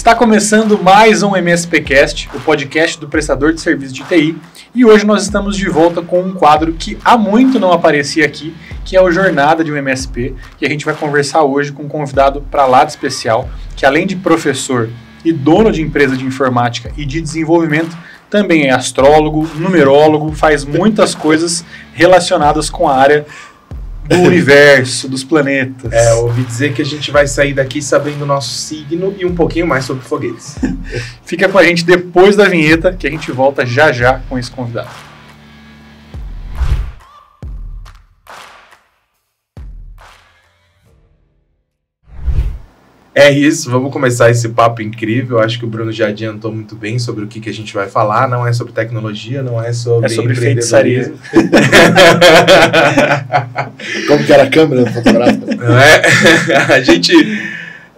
Está começando mais um MSPcast, o podcast do prestador de serviço de TI, e hoje nós estamos de volta com um quadro que há muito não aparecia aqui, que é o Jornada de um MSP, e a gente vai conversar hoje com um convidado para lá de especial, que além de professor e dono de empresa de informática e de desenvolvimento, também é astrólogo, numerólogo, faz muitas coisas relacionadas com a área do universo, dos planetas. Ouvi dizer que a gente vai sair daqui sabendo o nosso signo e um pouquinho mais sobre foguetes. Fica com a gente depois da vinheta, que a gente volta já já com esse convidado. É isso, vamos começar esse papo incrível. Acho que o Bruno já adiantou muito bem sobre o que a gente vai falar. Não é sobre tecnologia, não é sobre... É sobre feitiçaria. Como que era a câmera fotográfica? Não é? A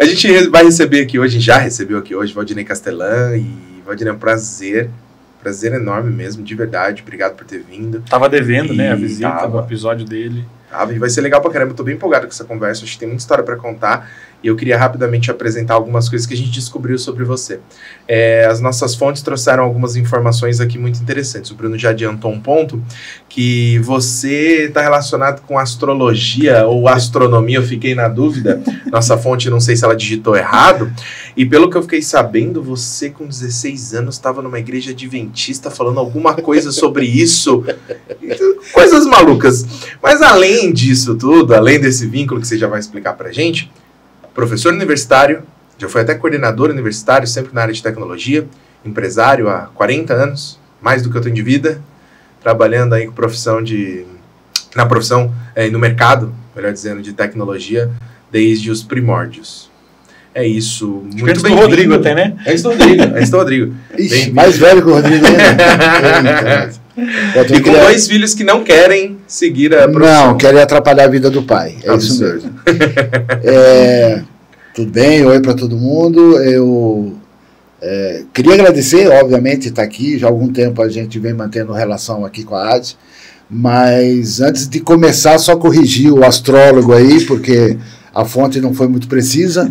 gente vai receber aqui hoje, já recebeu aqui hoje, Valdinei Castelã. E Valdinei, é um prazer enorme mesmo, de verdade. Obrigado por ter vindo. Tava devendo, né, a visita, o episódio dele. E vai ser legal pra caramba, eu tô bem empolgado com essa conversa, acho que tem muita história pra contar e eu queria rapidamente apresentar algumas coisas que a gente descobriu sobre você. As nossas fontes trouxeram algumas informações aqui muito interessantes. O Bruno já adiantou um ponto, que você está relacionado com astrologia ou astronomia, eu fiquei na dúvida, nossa fonte, não sei se ela digitou errado, e pelo que eu fiquei sabendo, você com 16 anos estava numa igreja adventista falando alguma coisa sobre isso, coisas malucas. Mas além disso tudo, além desse vínculo que você já vai explicar pra gente, professor universitário, já foi até coordenador universitário, sempre na área de tecnologia, empresário há 40 anos, mais do que eu tenho de vida, trabalhando aí com no mercado, melhor dizendo, de tecnologia, desde os primórdios. É isso. Muito bem. Rodrigo até, né? É isso do Rodrigo. Ixi, mais velho que o Rodrigo ainda. E com dois filhos que não querem seguir a profissão. Não, querem atrapalhar a vida do pai. É isso mesmo. Tudo bem? Oi para todo mundo. Eu queria agradecer, obviamente, estar aqui. Já há algum tempo a gente vem mantendo relação aqui com a AD. Mas antes de começar, só corrigir o astrólogo aí, porque a fonte não foi muito precisa.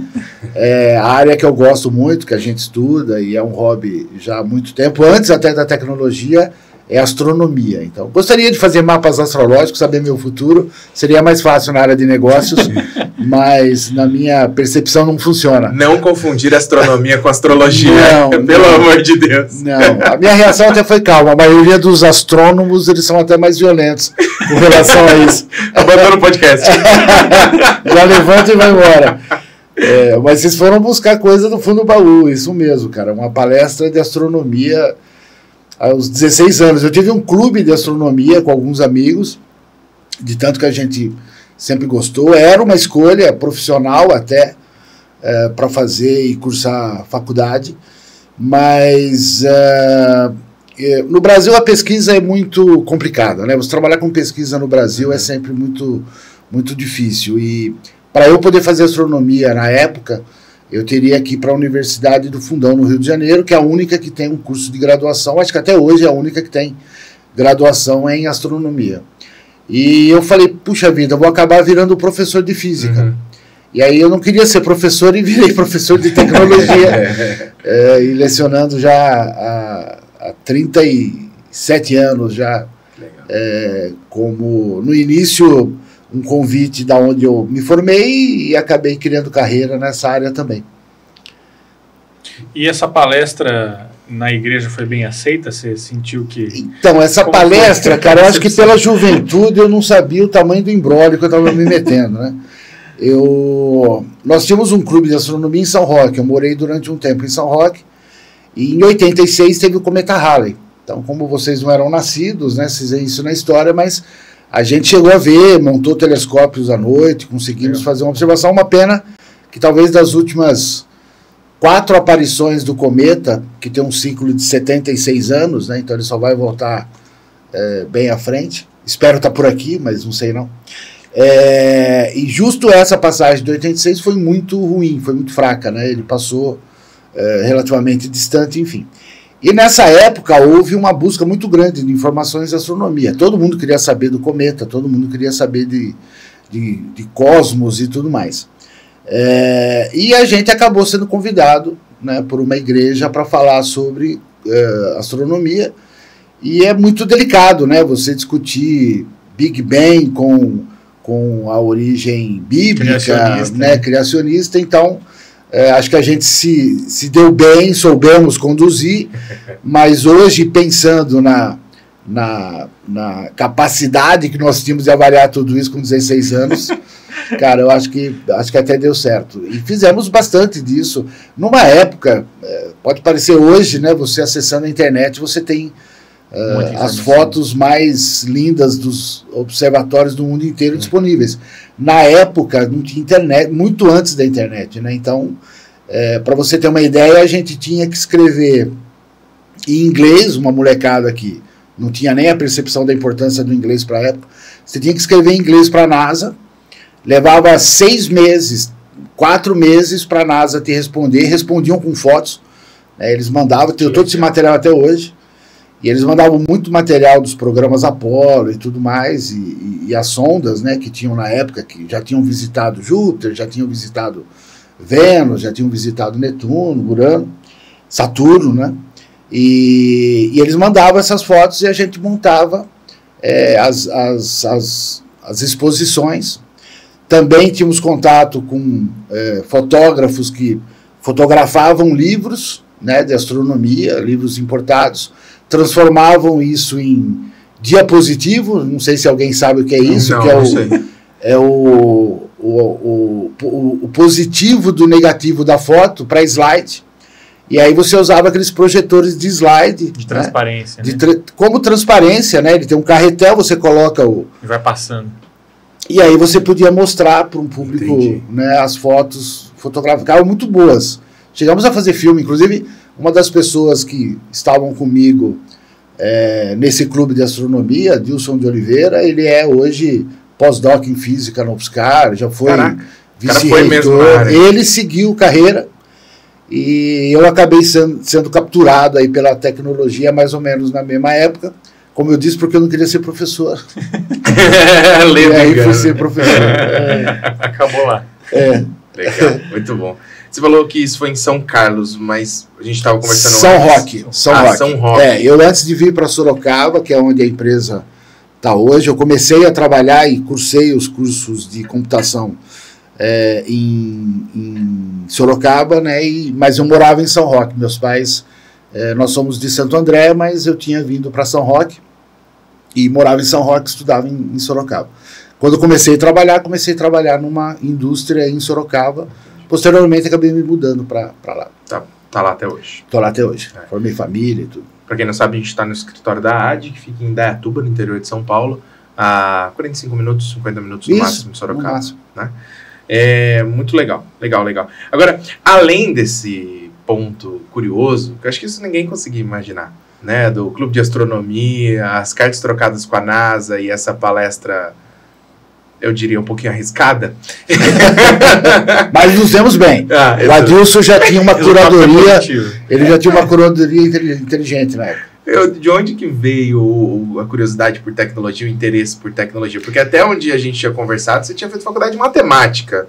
A área que eu gosto muito, que a gente estuda e é um hobby já há muito tempo, antes até da tecnologia, é astronomia. Então, gostaria de fazer mapas astrológicos, saber meu futuro, seria mais fácil na área de negócios, mas na minha percepção não funciona. Não confundir astronomia com astrologia, pelo amor de Deus. Não, a minha reação até foi calma, a maioria dos astrônomos, eles são até mais violentos com relação a isso. Abandona o podcast. Já levanta e vai embora. Mas vocês foram buscar coisa do fundo do baú, isso mesmo, cara, uma palestra de astronomia aos 16 anos. Eu tive um clube de astronomia com alguns amigos, de tanto que a gente sempre gostou. Era uma escolha profissional até para fazer e cursar faculdade, mas no Brasil a pesquisa é muito complicada, né? Você trabalhar com pesquisa no Brasil é sempre muito, muito difícil, e para eu poder fazer astronomia na época, eu teria que ir para a Universidade do Fundão, no Rio de Janeiro, que é a única que tem um curso de graduação, acho que até hoje é a única que tem graduação em astronomia. E eu falei, puxa vida, eu vou acabar virando professor de física. Uhum. E aí eu não queria ser professor e virei professor de tecnologia, e lecionando já há 37 anos já, como no início um convite da onde eu me formei e acabei criando carreira nessa área também. E essa palestra na igreja foi bem aceita? Você sentiu que... Então, essa palestra, cara, eu acho que pela juventude eu não sabia o tamanho do imbróglio que eu estava me metendo, né? Nós tínhamos um clube de astronomia em São Roque, eu morei durante um tempo em São Roque, e em 86 teve o cometa Halley. Então, como vocês não eram nascidos, né, vocês veem isso na história, mas a gente chegou a ver, montou telescópios à noite, conseguimos fazer uma observação. Uma pena que talvez das últimas 4 aparições do cometa, que tem um ciclo de 76 anos, né, então ele só vai voltar bem à frente. Espero estar por aqui, mas não sei não. E justo essa passagem de 86 foi muito ruim, foi muito fraca, né? Ele passou relativamente distante, enfim. E nessa época houve uma busca muito grande de informações de astronomia. Todo mundo queria saber do cometa, todo mundo queria saber de cosmos e tudo mais. E a gente acabou sendo convidado né, por uma igreja para falar sobre astronomia. E é muito delicado, né, você discutir Big Bang com a origem bíblica, criacionista. Então, acho que a gente se deu bem, soubemos conduzir, mas hoje, pensando na capacidade que nós tínhamos de avaliar tudo isso com 16 anos, cara, eu acho que até deu certo. E fizemos bastante disso. Numa época, pode parecer hoje, né, você acessando a internet, você tem as fotos mais lindas dos observatórios do mundo inteiro disponíveis. Na época, não tinha internet, muito antes da internet, né? Então, para você ter uma ideia, a gente tinha que escrever em inglês, uma molecada que não tinha nem a percepção da importância do inglês para a época. Você tinha que escrever em inglês para a NASA, levava 6 meses, 4 meses para a NASA te responder, respondiam com fotos, né? Eles mandavam, tenho todo esse material até hoje. E eles mandavam muito material dos programas Apollo e tudo mais, e as sondas, né, que tinham na época, que já tinham visitado Júpiter, já tinham visitado Vênus, já tinham visitado Netuno, Urano, Saturno, né? E eles mandavam essas fotos e a gente montava as exposições. Também tínhamos contato com fotógrafos que fotografavam livros, né, de astronomia, livros importados, transformavam isso em diapositivo. Não sei se alguém sabe o que é isso, não, que é o positivo do negativo da foto para slide. E aí você usava aqueles projetores de slide. De transparência, né? Como transparência, né? Ele tem um carretel, você coloca e vai passando. E aí você podia mostrar para um público, né, as fotos fotográficas. Ficavam muito boas. Chegamos a fazer filme, inclusive. Uma das pessoas que estavam comigo nesse clube de astronomia, Dilson de Oliveira, ele é hoje pós-doc em física na UFSCar, já foi vice-reitor. Ele seguiu carreira e eu acabei sendo capturado aí pela tecnologia mais ou menos na mesma época, como eu disse, porque eu não queria ser professor. E aí fui ser professor. Acabou lá. Legal, muito bom. Você falou que isso foi em São Carlos, mas a gente estava conversando São antes. Roque. São Roque. Eu antes de vir para Sorocaba, que é onde a empresa está hoje, eu comecei a trabalhar e cursei os cursos de computação em Sorocaba, né? Mas eu morava em São Roque. Meus pais, nós somos de Santo André, mas eu tinha vindo para São Roque e morava em São Roque, estudava em Sorocaba. Quando eu comecei a trabalhar numa indústria em Sorocaba. Posteriormente, acabei me mudando para lá. Tá lá até hoje. Tô lá até hoje. Formei família e tudo. Para quem não sabe, a gente está no escritório da AD, que fica em Indaiatuba, no interior de São Paulo, a 45 minutos, 50 minutos no máximo de Sorocaba. No máximo. Né? É muito legal. Agora, além desse ponto curioso, que eu acho que isso ninguém conseguia imaginar, né? Do clube de astronomia, as cartas trocadas com a NASA e essa palestra, eu diria, um pouquinho arriscada. Mas nos demos bem. O Adilson já tinha uma curadoria. Ele já tinha uma curadoria inteligente na época. De onde que veio a curiosidade por tecnologia, o interesse por tecnologia? Porque até onde a gente tinha conversado, você tinha feito faculdade de matemática.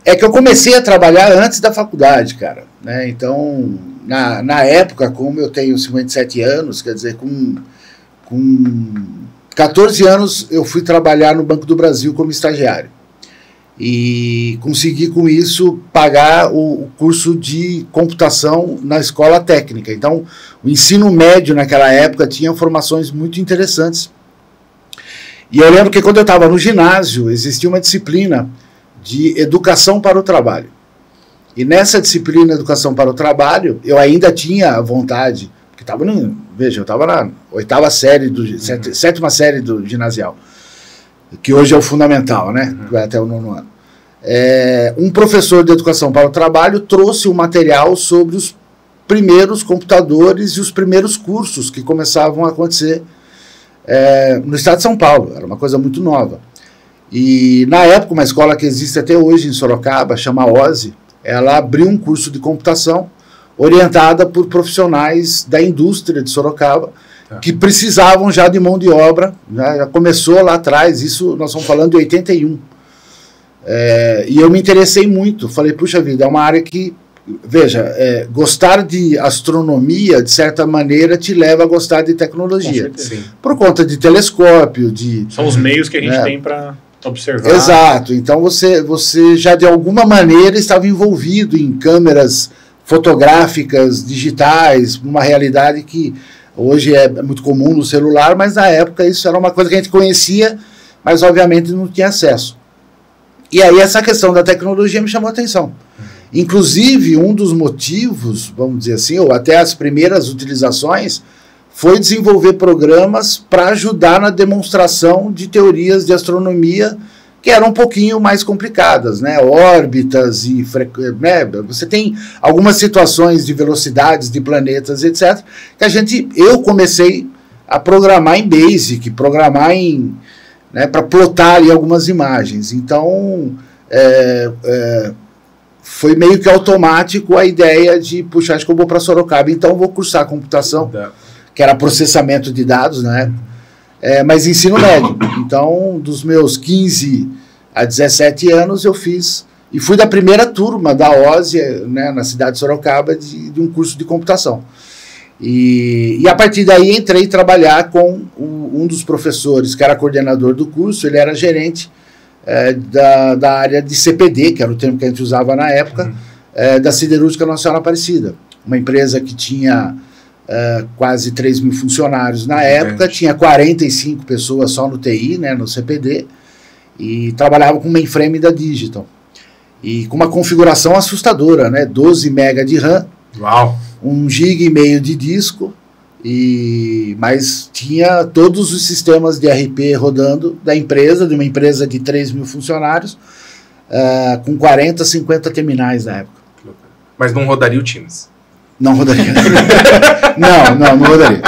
É que eu comecei a trabalhar antes da faculdade, cara. Né? Então, na época, como eu tenho 57 anos, quer dizer, com 14 anos eu fui trabalhar no Banco do Brasil como estagiário. E consegui com isso pagar o curso de computação na escola técnica. Então, o ensino médio naquela época tinha formações muito interessantes. E eu lembro que quando eu estava no ginásio, existia uma disciplina de educação para o trabalho. E nessa disciplina educação para o trabalho, eu ainda tinha vontade, porque eu estava na oitava série, sétima série do ginasial, que hoje é o fundamental, né? Que vai até o 9º ano. Um professor de educação para o trabalho trouxe um material sobre os primeiros computadores e os primeiros cursos que começavam a acontecer no estado de São Paulo. Era uma coisa muito nova. E, na época, uma escola que existe até hoje em Sorocaba, chama OSE, ela abriu um curso de computação orientada por profissionais da indústria de Sorocaba, que precisavam já de mão de obra, né? Já começou lá atrás, isso nós estamos falando de 81. E eu me interessei muito, falei, puxa vida, é uma área que veja, gostar de astronomia, de certa maneira, te leva a gostar de tecnologia. Sim. Por conta de telescópio, São os meios que a gente tem para observar. Exato. Então você já de alguma maneira estava envolvido em câmeras fotográficas digitais, uma realidade que hoje é muito comum no celular, mas na época isso era uma coisa que a gente conhecia, mas obviamente não tinha acesso. E aí essa questão da tecnologia me chamou a atenção. Inclusive, um dos motivos, vamos dizer assim, ou até as primeiras utilizações, foi desenvolver programas para ajudar na demonstração de teorias de astronomia que eram um pouquinho mais complicadas, né? Órbitas e você tem algumas situações de velocidades de planetas, etc. Que eu comecei a programar em BASIC, para plotar ali algumas imagens. Então, foi meio que automático a ideia de, puxa, acho que eu vou para Sorocaba, então vou cursar computação, que era processamento de dados, né? Mas ensino médio. Então, dos meus 15 a 17 anos, eu fiz, e fui da primeira turma da OSE, né, na cidade de Sorocaba, de um curso de computação. E a partir daí entrei trabalhar com um dos professores, que era coordenador do curso, ele era gerente da área de CPD, que era o termo que a gente usava na época, da Siderúrgica Nacional Aparecida, uma empresa que tinha quase 3 mil funcionários na época, tinha 45 pessoas só no TI, né, no CPD, e trabalhava com mainframe da Digital. E com uma configuração assustadora, né, 12 MB de RAM, Uau. 1,5 GB de disco, mas tinha todos os sistemas de RP rodando da empresa, de uma empresa de 3 mil funcionários, com 40, 50 terminais na época. Mas não rodaria o Teams? Não rodaria. não rodaria.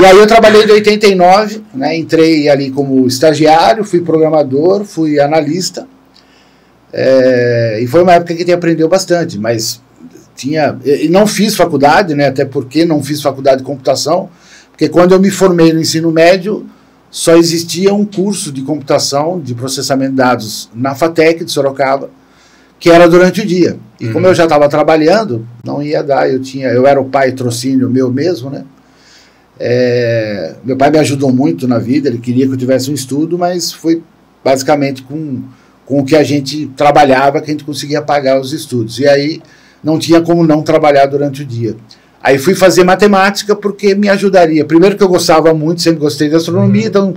E aí eu trabalhei de 89, né, entrei ali como estagiário, fui programador, fui analista, e foi uma época que a gente aprendeu bastante, mas e não fiz faculdade, né, até porque não fiz faculdade de computação, porque quando eu me formei no ensino médio, só existia um curso de computação, de processamento de dados na FATEC de Sorocaba, que era durante o dia. E como eu já estava trabalhando, não ia dar, eu era o pai trocínio meu mesmo, né? Meu pai me ajudou muito na vida, ele queria que eu tivesse um estudo, mas foi basicamente com o que a gente trabalhava que a gente conseguia pagar os estudos. E aí não tinha como não trabalhar durante o dia. Aí fui fazer matemática porque me ajudaria. Primeiro que eu gostava muito, sempre gostei de astronomia, então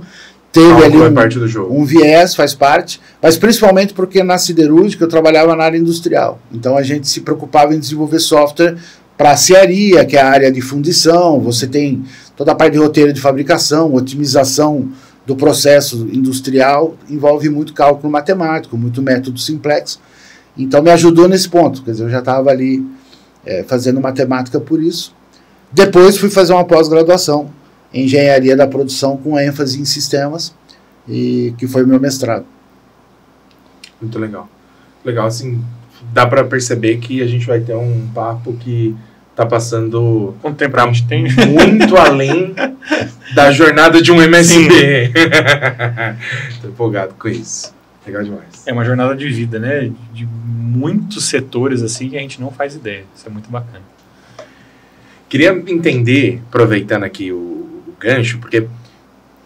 teve ali um viés, faz parte, mas principalmente porque na siderúrgica eu trabalhava na área industrial. Então a gente se preocupava em desenvolver software para a cearia, que é a área de fundição, você tem toda a parte de roteiro de fabricação, otimização do processo industrial, envolve muito cálculo matemático, muito método simplex. Então me ajudou nesse ponto, quer dizer, eu já estava ali fazendo matemática por isso. Depois fui fazer uma pós-graduação em engenharia da produção com ênfase em sistemas, e que foi o meu mestrado. Muito legal. Legal, assim, dá para perceber que a gente vai ter um papo que está passando quanto tempo a gente tem? Muito além da jornada de um MSP. Estou empolgado com isso. Legal demais. É uma jornada de vida, né? De muitos setores assim que a gente não faz ideia. Isso é muito bacana. Queria entender, aproveitando aqui o gancho, porque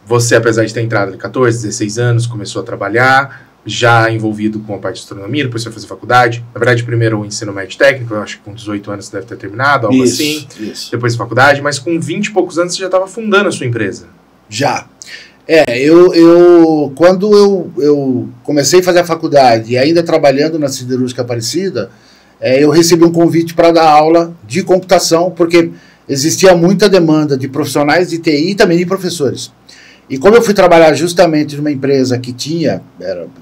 você, apesar de ter entrado de 14, 16 anos, começou a trabalhar, já envolvido com a parte de astronomia, depois você foi fazer faculdade. Na verdade, primeiro o ensino médio técnico, eu acho que com 18 anos você deve ter terminado, algo assim. Isso. Depois faculdade, mas com 20 e poucos anos você já estava fundando a sua empresa. Já. Quando eu comecei a fazer a faculdade e ainda trabalhando na Siderúrgica Aparecida, eu recebi um convite para dar aula de computação, porque existia muita demanda de profissionais de TI e também de professores. E como eu fui trabalhar justamente numa empresa que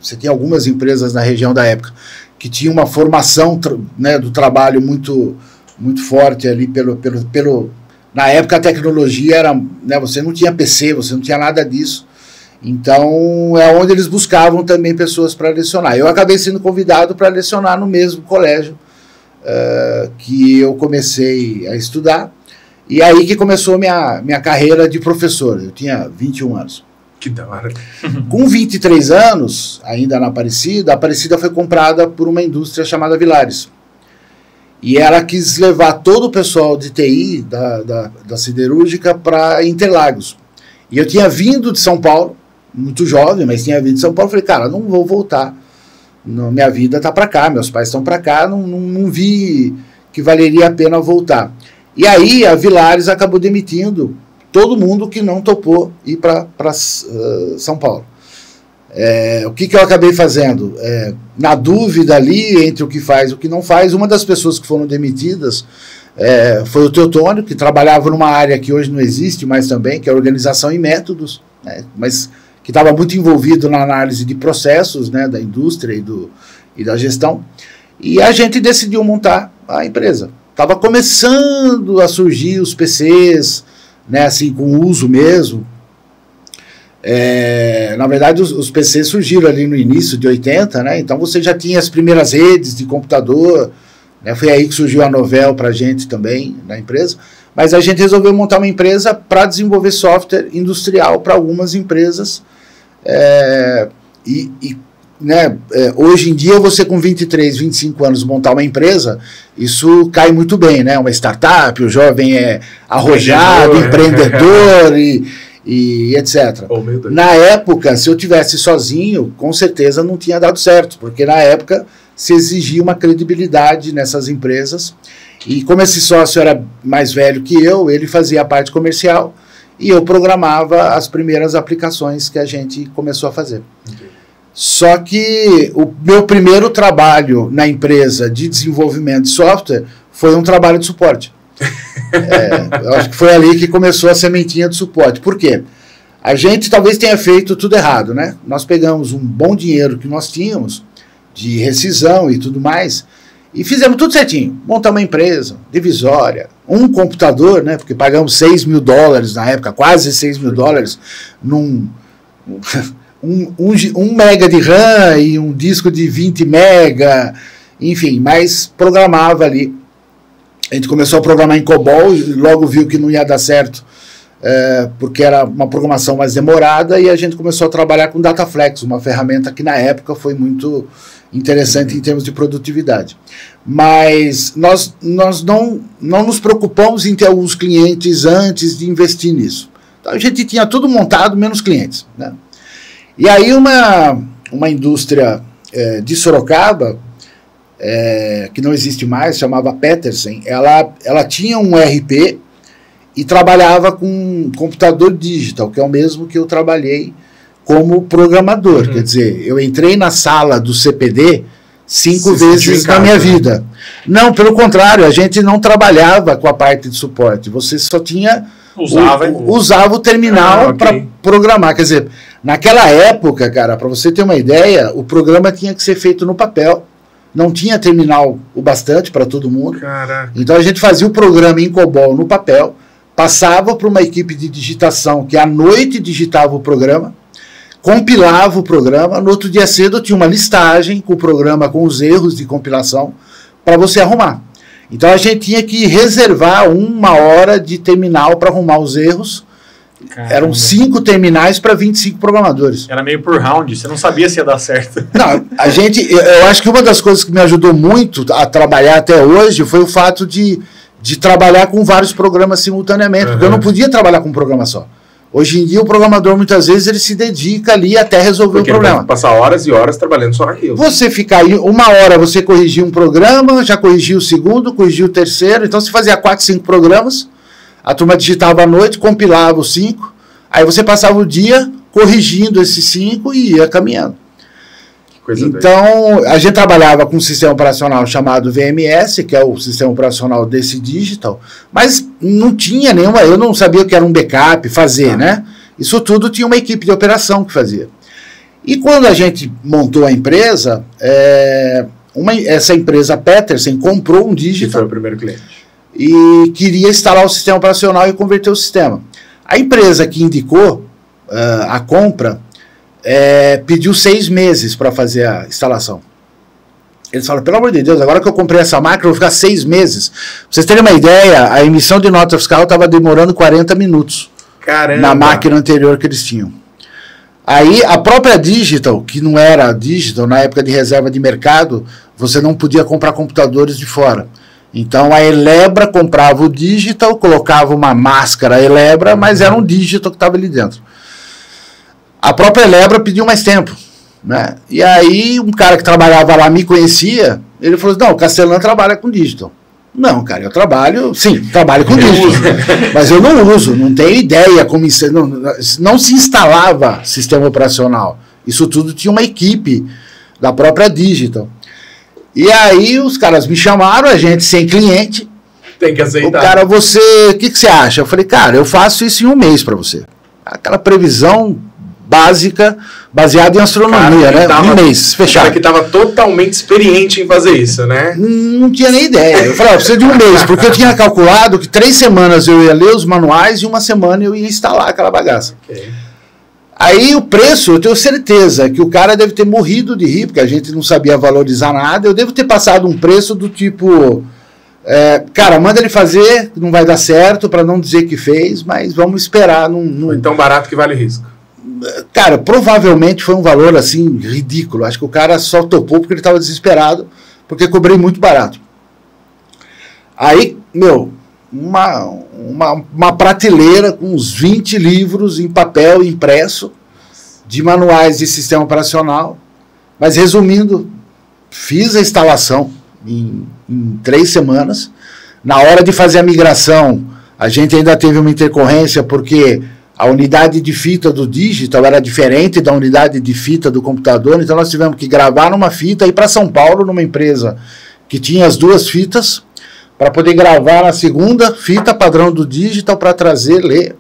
você tinha algumas empresas na região da época, que tinha uma formação né, do trabalho muito, muito forte ali na época a tecnologia era, né, você não tinha PC, você não tinha nada disso, então é onde eles buscavam também pessoas para lecionar. Eu acabei sendo convidado para lecionar no mesmo colégio que eu comecei a estudar, e aí que começou minha carreira de professor. Eu tinha 21 anos. Que da hora. Com 23 anos, ainda na Aparecida, a Aparecida foi comprada por uma indústria chamada Vilares. e ela quis levar todo o pessoal de TI da siderúrgica para Interlagos. E eu tinha vindo de São Paulo, muito jovem, mas tinha vindo de São Paulo. Falei, cara, não vou voltar. Minha vida está para cá, meus pais estão para cá, não vi que valeria a pena voltar. E aí a Villares acabou demitindo todo mundo que não topou ir para São Paulo. O que eu acabei fazendo? Na dúvida ali entre o que faz e o que não faz, uma das pessoas que foram demitidas foi o Teotônio, que trabalhava numa área que hoje não existe mais também, que é organização e métodos, né, mas que estava muito envolvido na análise de processos, né, da indústria e da gestão. E a gente decidiu montar a empresa. Estava começando a surgir os PCs, né, assim, com uso mesmo. Na verdade, os PCs surgiram ali no início de 80, né, então você já tinha as primeiras redes de computador, né, foi aí que surgiu a Novell para a gente também, na empresa. Mas a gente resolveu montar uma empresa para desenvolver software industrial para algumas empresas. Né, hoje em dia, você com 23, 25 anos montar uma empresa, isso cai muito bem, né? Uma startup, o jovem é arrojado, empreendedor e etc. Na época, se eu tivesse sozinho, com certeza não tinha dado certo, porque na época se exigia uma credibilidade nessas empresas. E como esse sócio era mais velho que eu, ele fazia a parte comercial e eu programava as primeiras aplicações que a gente começou a fazer. Okay. Só que o meu primeiro trabalho na empresa de desenvolvimento de software foi um trabalho de suporte. Eu acho que foi ali que começou a sementinha de suporte. Por quê? A gente talvez tenha feito tudo errado, né? Nós pegamos um bom dinheiro que nós tínhamos, de rescisão e tudo mais, e fizemos tudo certinho. Montamos uma empresa, divisória, um computador, né? Porque pagamos $6.000 na época, quase $6.000, num... Um mega de RAM e um disco de 20 mega, enfim, mas programava ali. A gente começou a programar em COBOL e logo viu que não ia dar certo, porque era uma programação mais demorada, e a gente começou a trabalhar com Dataflex, uma ferramenta que na época foi muito interessante em termos de produtividade. Mas nós não nos preocupamos em ter alguns clientes antes de investir nisso. Então a gente tinha tudo montado, menos clientes, né? E aí uma indústria de Sorocaba, que não existe mais, chamava Petersen, ela tinha um ERP e trabalhava com computador digital, que é o mesmo que eu trabalhei como programador. Quer dizer, eu entrei na sala do CPD 5 vezes na minha vida. Não, pelo contrário, a gente não trabalhava com a parte de suporte, você só tinha... Usava o terminal para programar. Quer dizer, naquela época, cara, para você ter uma ideia, o programa tinha que ser feito no papel. Não tinha terminal o bastante para todo mundo. Caraca. Então a gente fazia o programa em COBOL no papel, passava para uma equipe de digitação que à noite digitava o programa, compilava o programa, no outro dia cedo tinha uma listagem com o programa, com os erros de compilação, para você arrumar. Então a gente tinha que reservar 1 hora de terminal para arrumar os erros. Caramba. Eram 5 terminais para 25 programadores. Era meio por round, você não sabia se ia dar certo. Não, eu acho que uma das coisas que me ajudou muito a trabalhar até hoje foi o fato de trabalhar com vários programas simultaneamente, porque eu não podia trabalhar com um programa só. Hoje em dia o programador muitas vezes ele se dedica ali até resolver o problema. Ele vai passar horas e horas trabalhando só naquilo. Você ficar aí 1 hora, você corrigiu um programa, já corrigiu o segundo, corrigiu o terceiro, então você fazia 4, 5 programas, a turma digitava à noite, compilava os 5, aí você passava o dia corrigindo esses 5 e ia caminhando. Então, a gente trabalhava com um sistema operacional chamado VMS, que é o sistema operacional desse digital, mas não tinha nenhuma, eu não sabia o que era um backup, fazer, né? Isso tudo tinha uma equipe de operação que fazia. E quando a gente montou a empresa, essa empresa Petersen comprou um digital. Que foi o primeiro cliente. E queria instalar o sistema operacional e converter o sistema. A empresa que indicou a compra pediu 6 meses para fazer a instalação. Eles falaram, pelo amor de Deus, agora que eu comprei essa máquina, eu vou ficar 6 meses. Pra vocês terem uma ideia, a emissão de nota fiscal estava demorando 40 minutos. Caramba. Na máquina anterior que eles tinham. Aí a própria Digital, que não era Digital, na época de reserva de mercado, você não podia comprar computadores de fora. Então a Elebra comprava o Digital, colocava uma máscara Elebra, mas era um Digital que estava ali dentro. A própria Elebra pediu mais tempo, né? E aí um cara que trabalhava lá me conhecia, ele falou assim, não, o Castelã trabalha com Digital. Não, cara, eu trabalho com Digital, mas eu não uso, não tenho ideia como isso, não se instalava sistema operacional. Isso tudo tinha uma equipe da própria Digital. E aí os caras me chamaram, a gente sem cliente. Tem que aceitar. O cara, o que você acha? Eu falei, cara, eu faço isso em um mês para você. Aquela previsão básica, baseada em astronomia, né? Um mês, fechado. O cara que estava totalmente experiente em fazer isso, né? Não tinha nem ideia. Eu falei, precisa de um mês, porque eu tinha calculado que 3 semanas eu ia ler os manuais e 1 semana eu ia instalar aquela bagaça. Ok. Aí o preço, eu tenho certeza que o cara deve ter morrido de rir, porque a gente não sabia valorizar nada. Eu devo ter passado um preço do tipo, cara, manda ele fazer, não vai dar certo, para não dizer que fez, mas vamos esperar. Foi tão barato que vale o risco. Cara, provavelmente foi um valor assim ridículo. Acho que o cara só topou porque ele estava desesperado, porque cobrei muito barato. Aí, uma prateleira com uns 20 livros em papel impresso de manuais de sistema operacional. Mas resumindo, fiz a instalação em 3 semanas. Na hora de fazer a migração, a gente ainda teve uma intercorrência porque a unidade de fita do Digital era diferente da unidade de fita do computador, então nós tivemos que gravar numa fita e ir para São Paulo, numa empresa que tinha as 2 fitas, para poder gravar na segunda fita padrão do Digital para trazer, ler.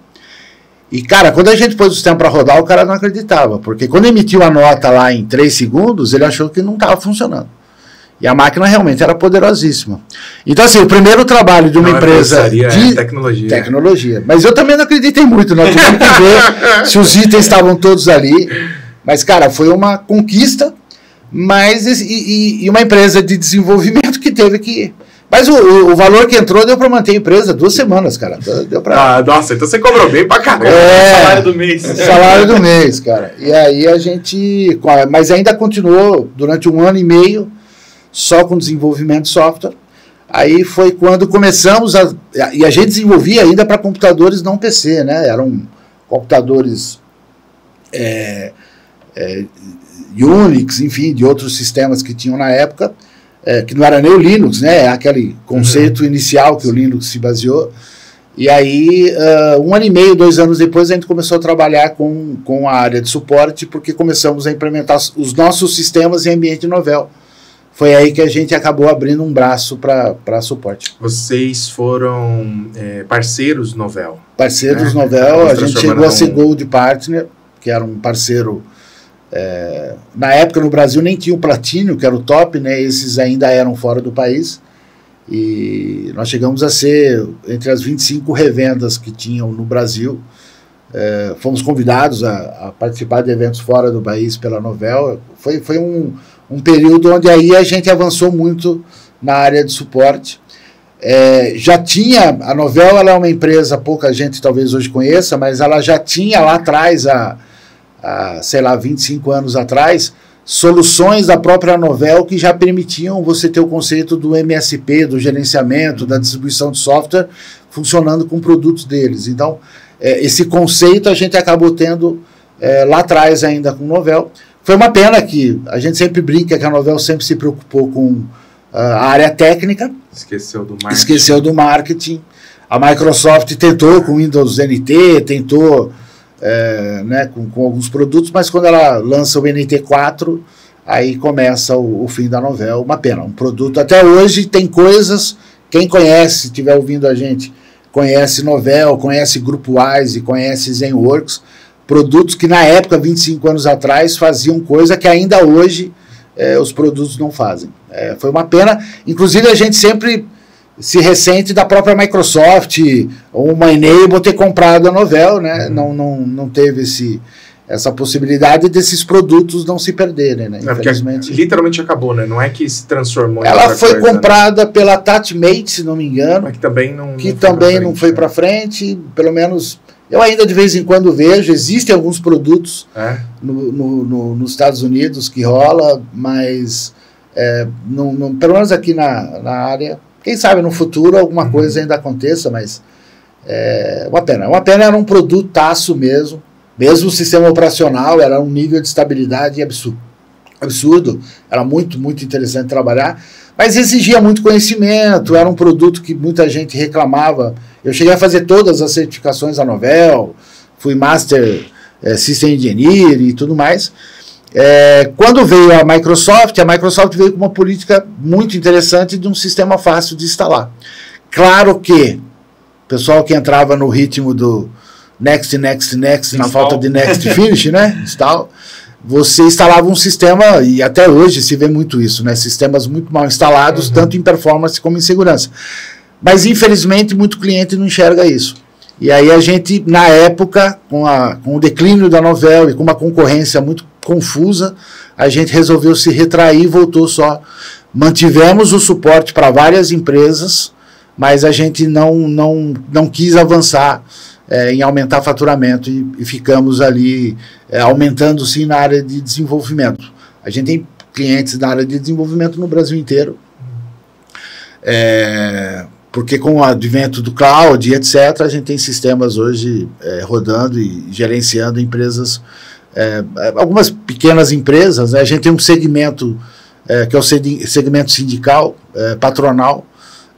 E, cara, quando a gente pôs o sistema para rodar, o cara não acreditava, porque quando emitiu a nota lá em 3 segundos, ele achou que não estava funcionando. E a máquina realmente era poderosíssima. Então, assim, o primeiro trabalho de uma empresa de tecnologia. Mas eu também não acreditei muito, nós tivemos que ver se os itens estavam todos ali. Mas, cara, foi uma conquista, mas e uma empresa de desenvolvimento que teve que... Mas o valor que entrou deu para manter a empresa 2 semanas, cara. Deu pra... nossa, então você cobrou bem pra caramba. Salário do mês. Salário do mês, cara. E aí a gente... Mas ainda continuou durante 1 ano e meio, só com desenvolvimento de software. Aí foi quando começamos e a gente desenvolvia ainda para computadores não PC, né? Eram computadores Unix, enfim, de outros sistemas que tinham na época, que não era nem o Linux, né? Aquele conceito inicial que o Linux se baseou. E aí, 1 ano e meio, 2 anos depois, a gente começou a trabalhar com a área de suporte, porque começamos a implementar os nossos sistemas em ambiente Novell. Foi aí que a gente acabou abrindo um braço para suporte. Vocês foram parceiros Novell? Parceiros Novell, a gente chegou a ser Gold Partner, que era um parceiro... na época no Brasil nem tinha o Platínio, que era o top, né? Esses ainda eram fora do país. E nós chegamos a ser entre as 25 revendas que tinham no Brasil. Fomos convidados a participar de eventos fora do país pela Novell. Foi um período onde aí a gente avançou muito na área de suporte. Já tinha, a Novell, ela é uma empresa, pouca gente talvez hoje conheça, mas ela já tinha lá atrás, sei lá, 25 anos atrás, soluções da própria Novell que já permitiam você ter o conceito do MSP, do gerenciamento, da distribuição de software, funcionando com produtos deles. Então, esse conceito a gente acabou tendo lá atrás ainda com Novell. Foi uma pena que a gente sempre brinca que a Novell sempre se preocupou com a área técnica. Esqueceu do marketing. A Microsoft tentou com Windows NT, tentou com alguns produtos, mas quando ela lança o NT4, aí começa o fim da Novell. Uma pena, um produto. Até hoje tem coisas, quem conhece, estiver ouvindo a gente, conhece Novell, conhece GrupoWise, conhece ZenWorks, produtos que na época, 25 anos atrás, faziam coisa que ainda hoje os produtos não fazem. Foi uma pena. Inclusive a gente sempre se ressente da própria Microsoft ou uma Enable ter comprado a Novell, né? Não teve essa possibilidade desses produtos não se perderem, né? Infelizmente, literalmente acabou, né? Não é que se transformou em ela foi coisa, comprada, né? Pela TouchMate, se não me engano, mas que também não foi para frente, pelo menos eu ainda de vez em quando vejo, existem alguns produtos nos Estados Unidos que rola, mas pelo menos aqui na área Quem sabe no futuro alguma coisa ainda aconteça, mas uma pena. Uma pena, era um produtaço mesmo o sistema operacional era um nível de estabilidade absurdo, era muito, muito interessante trabalhar, mas exigia muito conhecimento, era um produto que muita gente reclamava. Eu cheguei a fazer todas as certificações da Novell, fui Master System Engineer e tudo mais. Quando veio a Microsoft veio com uma política muito interessante de um sistema fácil de instalar. Claro que o pessoal que entrava no ritmo do next, na falta de next finish, né? Install, você instalava um sistema, e até hoje se vê muito isso, né? Sistemas muito mal instalados, tanto em performance como em segurança. Mas, infelizmente, muito cliente não enxerga isso. E aí a gente, na época, com o declínio da Novell e com uma concorrência muito confusa, a gente resolveu se retrair e voltou só. Mantivemos o suporte para várias empresas, mas a gente não quis avançar em aumentar faturamento e ficamos ali aumentando sim na área de desenvolvimento. A gente tem clientes na área de desenvolvimento no Brasil inteiro, porque com o advento do cloud e etc., a gente tem sistemas hoje rodando e gerenciando empresas, algumas pequenas empresas, né? A gente tem um segmento que é o segmento sindical, patronal,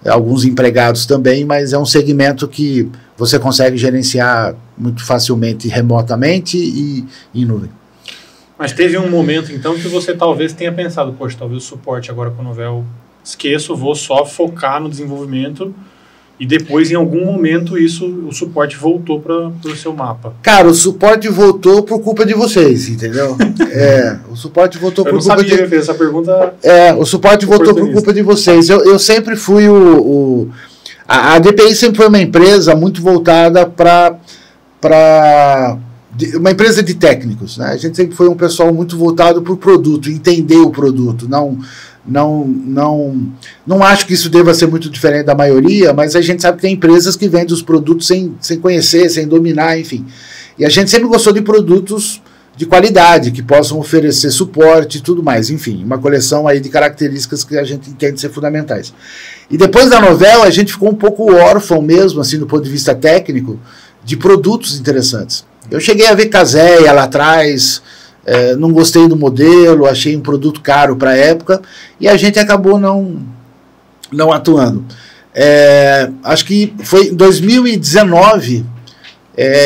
alguns empregados também, mas é um segmento que você consegue gerenciar muito facilmente remotamente e em nuvem. Mas teve um momento, então, que você talvez tenha pensado, poxa, talvez o suporte agora com a Novell esqueço, vou só focar no desenvolvimento e depois, em algum momento, o suporte voltou para o seu mapa. Cara, o suporte voltou por culpa de vocês, entendeu? O suporte voltou por culpa de... Eu não sabia, essa pergunta... o suporte voltou por culpa de vocês. Eu sempre fui a DPI sempre foi uma empresa muito voltada para uma empresa de técnicos, né? A gente sempre foi um pessoal muito voltado para o produto, entender o produto. Não acho que isso deva ser muito diferente da maioria, mas a gente sabe que tem empresas que vendem os produtos sem conhecer, sem dominar, enfim. E a gente sempre gostou de produtos de qualidade, que possam oferecer suporte e tudo mais. Enfim, uma coleção aí de características que a gente entende ser fundamentais. E depois da Novell, a gente ficou um pouco órfão mesmo, assim, do ponto de vista técnico, de produtos interessantes. Eu cheguei a ver Kaseya lá atrás, não gostei do modelo, achei um produto caro para a época, e a gente acabou não atuando. Acho que foi em 2019,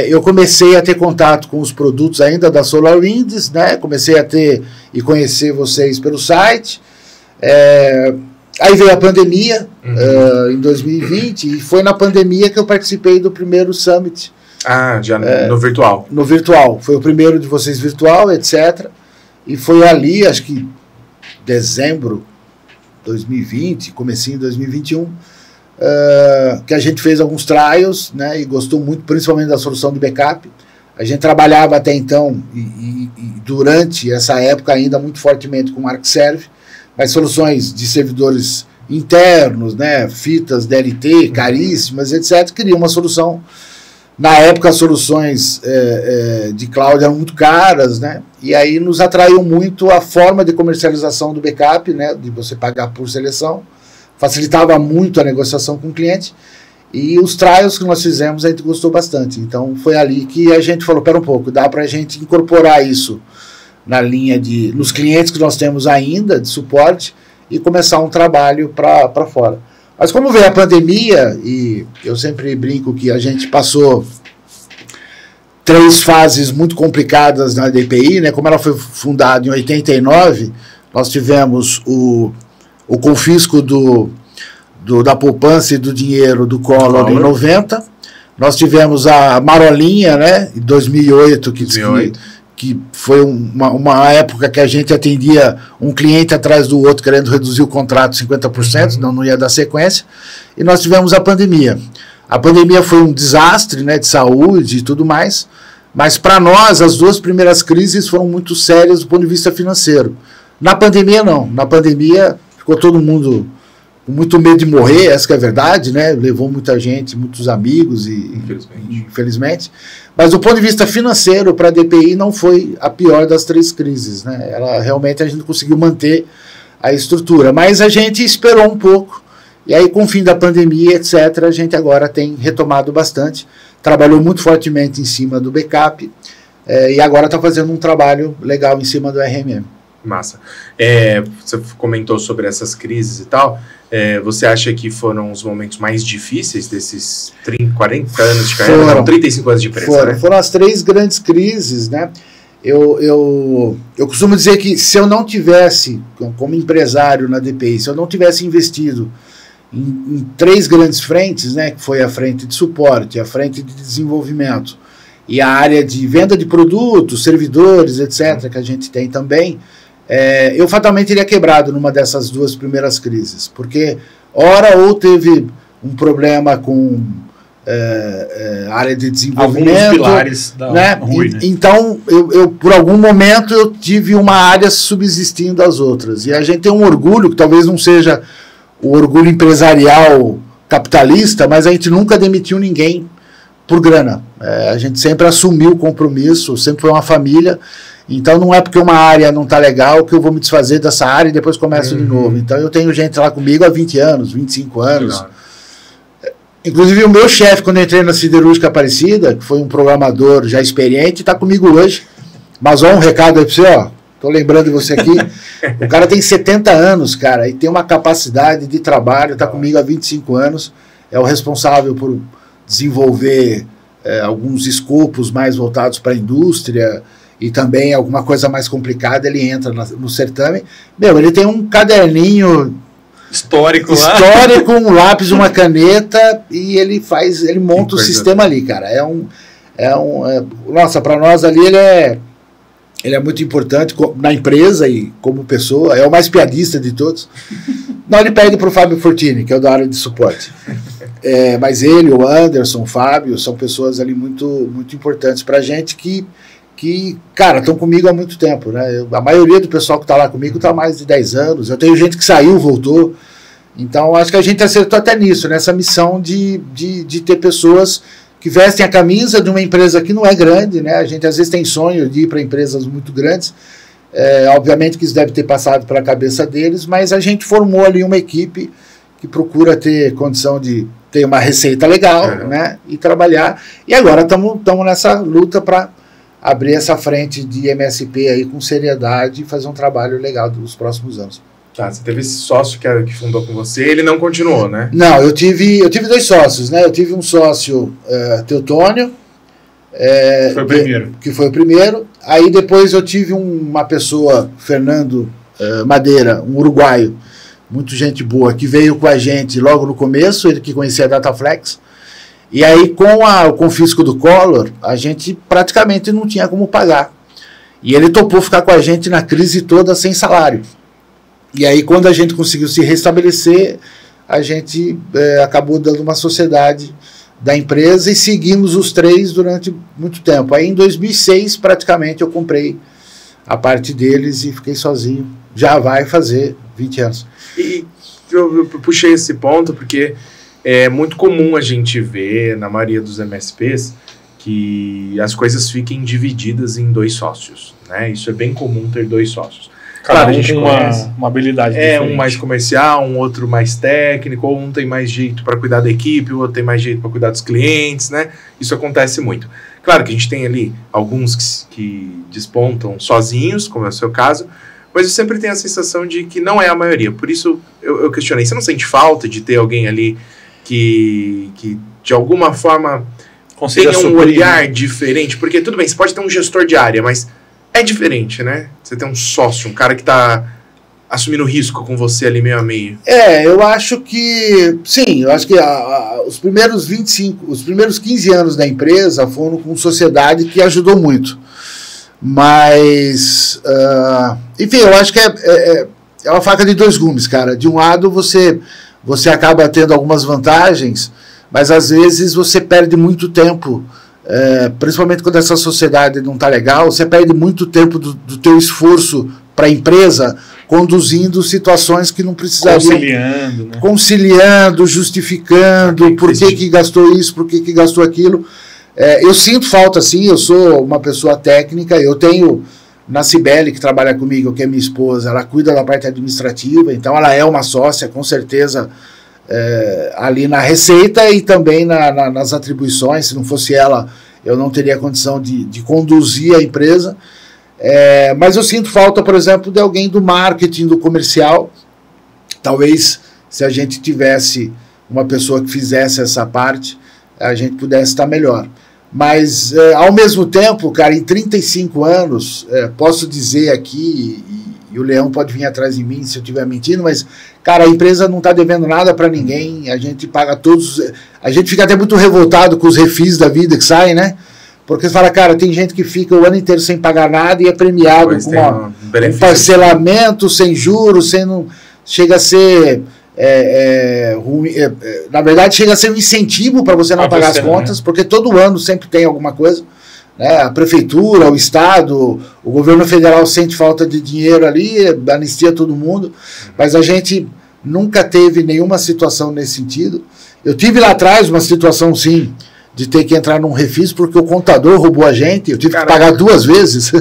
eu comecei a ter contato com os produtos ainda da SolarWinds, né? Comecei a ter e conhecer vocês pelo site. Aí veio a pandemia, em 2020, e foi na pandemia que eu participei do primeiro Summit. No virtual. No virtual. Foi o primeiro de vocês virtual, etc. E foi ali, acho que dezembro de 2020, comecinho de 2021, que a gente fez alguns trials, né, e gostou muito, principalmente da solução de backup. A gente trabalhava até então, e durante essa época ainda muito fortemente com ArcServe, mas soluções de servidores internos, né, fitas DLT, caríssimas, etc. Queria uma solução. Na época, as soluções de cloud eram muito caras, né? E aí nos atraiu muito a forma de comercialização do backup, né? De você pagar por seleção. Facilitava muito a negociação com o cliente. E os trials que nós fizemos, a gente gostou bastante. Então, foi ali que a gente falou, pera um pouco, dá para a gente incorporar isso na linha nos clientes que nós temos ainda, de suporte, e começar um trabalho para fora. Mas como veio a pandemia, e eu sempre brinco que a gente passou 3 fases muito complicadas na DPI, né? Como ela foi fundada em 89, nós tivemos o confisco da poupança e do dinheiro do Collor em 90, nós tivemos a Marolinha, né, em 2008, que foi uma época que a gente atendia um cliente atrás do outro querendo reduzir o contrato 50%, senão não ia dar sequência, e nós tivemos a pandemia. A pandemia foi um desastre, né, de saúde e tudo mais, mas para nós as 2 primeiras crises foram muito sérias do ponto de vista financeiro. Na pandemia não, na pandemia ficou todo mundo com muito medo de morrer, essa que é a verdade, né? Levou muita gente, muitos amigos, infelizmente. Mas do ponto de vista financeiro, para a DPI não foi a pior das 3 crises, né? Realmente a gente conseguiu manter a estrutura. Mas a gente esperou um pouco E aí, com o fim da pandemia, etc., a gente agora tem retomado bastante, trabalhou muito fortemente em cima do backup, e agora está fazendo um trabalho legal em cima do RMM. Massa. Você comentou sobre essas crises e tal, você acha que foram os momentos mais difíceis desses 40 anos de carreira? Não, 35 anos de empresa, foram as 3 grandes crises, né? Eu costumo dizer que se eu não tivesse, como empresário na DPI, se eu não tivesse investido em 3 grandes frentes, né, que foi a frente de suporte, a frente de desenvolvimento e a área de venda de produtos, servidores, etc., que a gente tem também, eu fatalmente teria quebrado numa dessas 2 primeiras crises, porque ora ou teve um problema com área de desenvolvimento, alguns pilares da ruim, né? Então eu por algum momento eu tive uma área subsistindo às outras, e a gente tem um orgulho que talvez não seja o orgulho empresarial capitalista, mas a gente nunca demitiu ninguém por grana. A gente sempre assumiu o compromisso, sempre foi uma família, então não é porque uma área não está legal que eu vou me desfazer dessa área e depois começo de novo. Então eu tenho gente lá comigo há 20 anos, 25 anos. Legal. Inclusive o meu chefe, quando eu entrei na Siderúrgica Aparecida, que foi um programador já experiente, está comigo hoje. Mas um recado aí para você, ó. Tô lembrando de você aqui. O cara tem 70 anos, cara, e tem uma capacidade de trabalho, está comigo há 25 anos, é o responsável por desenvolver alguns escopos mais voltados para a indústria e também alguma coisa mais complicada, ele entra no certame. Ele tem um caderninho histórico, um lápis, uma caneta, e ele monta o sistema ali, cara. Nossa, para nós ali ele é muito importante na empresa e como pessoa, é o mais piadista de todos. Não, ele pede para o Fábio Fortini, que é o da área de suporte. Mas ele, o Anderson, o Fábio, são pessoas ali muito, muito importantes para a gente que, cara, estão comigo há muito tempo, né? A maioria do pessoal que está lá comigo está há mais de 10 anos. Eu tenho gente que saiu, voltou. Então, acho que a gente acertou até nisso, nessa missão de ter pessoas que vestem a camisa de uma empresa que não é grande, né? A gente às vezes tem sonho de ir para empresas muito grandes. Obviamente que isso deve ter passado pela cabeça deles, mas a gente formou ali uma equipe que procura ter condição de ter uma receita legal, né? E trabalhar. E agora estamos nessa luta para abrir essa frente de MSP aí com seriedade e fazer um trabalho legal nos próximos anos. Tá, você teve esse sócio que fundou com você, ele não continuou, né? Não, eu tive 2 sócios, né? Eu tive um sócio, Teutônio, que foi o primeiro. Aí depois eu tive uma pessoa, Fernando Madeira, um uruguaio, muito gente boa, que veio com a gente logo no começo, ele que conhecia a Dataflex. E aí, com o confisco do Collor, a gente praticamente não tinha como pagar. E ele topou ficar com a gente na crise toda sem salário. E aí, quando a gente conseguiu se restabelecer, a gente acabou dando uma sociedade da empresa e seguimos os 3 durante muito tempo. Aí, em 2006, praticamente, eu comprei a parte deles e fiquei sozinho. Já vai fazer 20 anos. E eu puxei esse ponto porque é muito comum a gente ver, na maioria dos MSPs, que as coisas fiquem divididas em 2 sócios, né? Isso é bem comum ter 2 sócios. Claro, a gente tem uma habilidade diferente. Um mais comercial, um outro mais técnico, ou um tem mais jeito para cuidar da equipe, o outro tem mais jeito para cuidar dos clientes, né? Isso acontece muito. Claro que a gente tem ali alguns que despontam sozinhos, como é o seu caso, mas eu sempre tenho a sensação de que não é a maioria. Por isso eu questionei, você não sente falta de ter alguém ali que de alguma forma tenha um olhar diferente? Porque tudo bem, você pode ter um gestor de área, mas é diferente, né? Você tem um sócio, um cara que está assumindo risco com você ali meio a meio. Eu acho que sim, eu acho que os primeiros 15 anos da empresa foram com sociedade que ajudou muito. Mas enfim, eu acho que é uma faca de 2 gumes, cara. De um lado você acaba tendo algumas vantagens, mas às vezes você perde muito tempo, principalmente quando essa sociedade não está legal, você perde muito tempo do teu esforço para a empresa, conduzindo situações que não precisariam. Conciliando, justificando, por que gastou isso, por que gastou aquilo. Eu sinto falta, sim, eu sou uma pessoa técnica, eu tenho na Cibele, que trabalha comigo, que é minha esposa, ela cuida da parte administrativa, então ela é uma sócia, com certeza ali na receita e também nas atribuições. Se não fosse ela, eu não teria condição de conduzir a empresa. Mas eu sinto falta, por exemplo, de alguém do marketing, do comercial. Talvez, se a gente tivesse uma pessoa que fizesse essa parte, a gente pudesse estar melhor. Mas, ao mesmo tempo, cara, em 35 anos, posso dizer aqui, e o Leão pode vir atrás de mim se eu estiver mentindo, mas, cara, a empresa não está devendo nada para ninguém, a gente paga todos... A gente fica até muito revoltado com os refis da vida que saem, né? Porque você fala, cara, tem gente que fica o ano inteiro sem pagar nada e é premiado com um parcelamento, sem juros, chega a ser... ruim, na verdade chega a ser um incentivo para você não pagar as contas, porque todo ano sempre tem alguma coisa, né? A prefeitura, o estado, o governo federal sente falta de dinheiro ali, anistia todo mundo, mas a gente nunca teve nenhuma situação nesse sentido. Eu tive lá atrás uma situação sim, de ter que entrar num refis porque o contador roubou a gente, eu tive que pagar 2 vezes,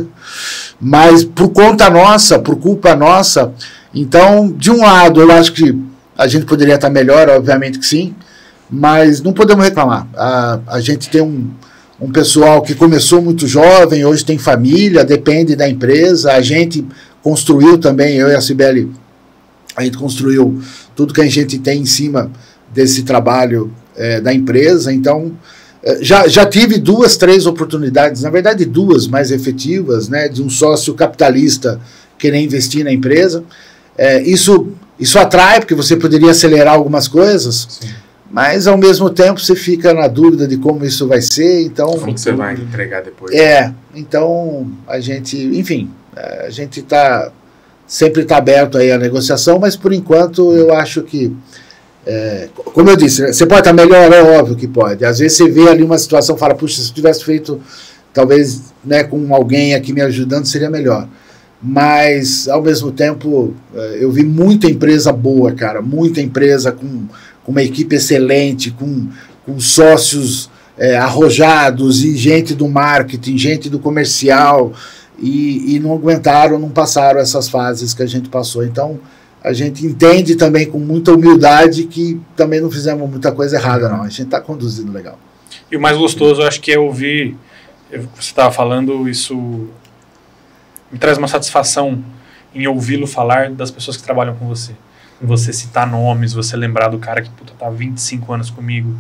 mas por conta nossa, por culpa nossa. Então, de um lado, eu acho que a gente poderia estar melhor, obviamente que sim, mas não podemos reclamar. A gente tem um pessoal que começou muito jovem, hoje tem família, depende da empresa. A gente construiu também, eu e a Cibele, a gente construiu tudo que a gente tem em cima desse trabalho da empresa. Então, já tive 2, 3 oportunidades, na verdade 2 mais efetivas, né, de um sócio capitalista querer investir na empresa. Isso atrai, porque você poderia acelerar algumas coisas, sim, mas ao mesmo tempo você fica na dúvida de como isso vai ser. Então, como que você vai entregar depois? Então a gente, enfim, a gente sempre está aberto aí à negociação, mas por enquanto eu acho que, como eu disse, você pode estar melhor, é óbvio que pode. Às vezes você vê ali uma situação e fala, puxa, se eu tivesse feito, talvez, né, com alguém aqui me ajudando, seria melhor. Mas, ao mesmo tempo, eu vi muita empresa boa, cara, muita empresa com uma equipe excelente, com sócios arrojados e gente do marketing, gente do comercial, e não aguentaram, não passaram essas fases que a gente passou. Então, a gente entende também com muita humildade que também não fizemos muita coisa errada, não. A gente está conduzindo legal. E o mais gostoso, eu acho que é ouvir, você estava falando, isso me traz uma satisfação em ouvi-lo falar das pessoas que trabalham com você. Você citar nomes, você lembrar do cara que tá há 25 anos comigo.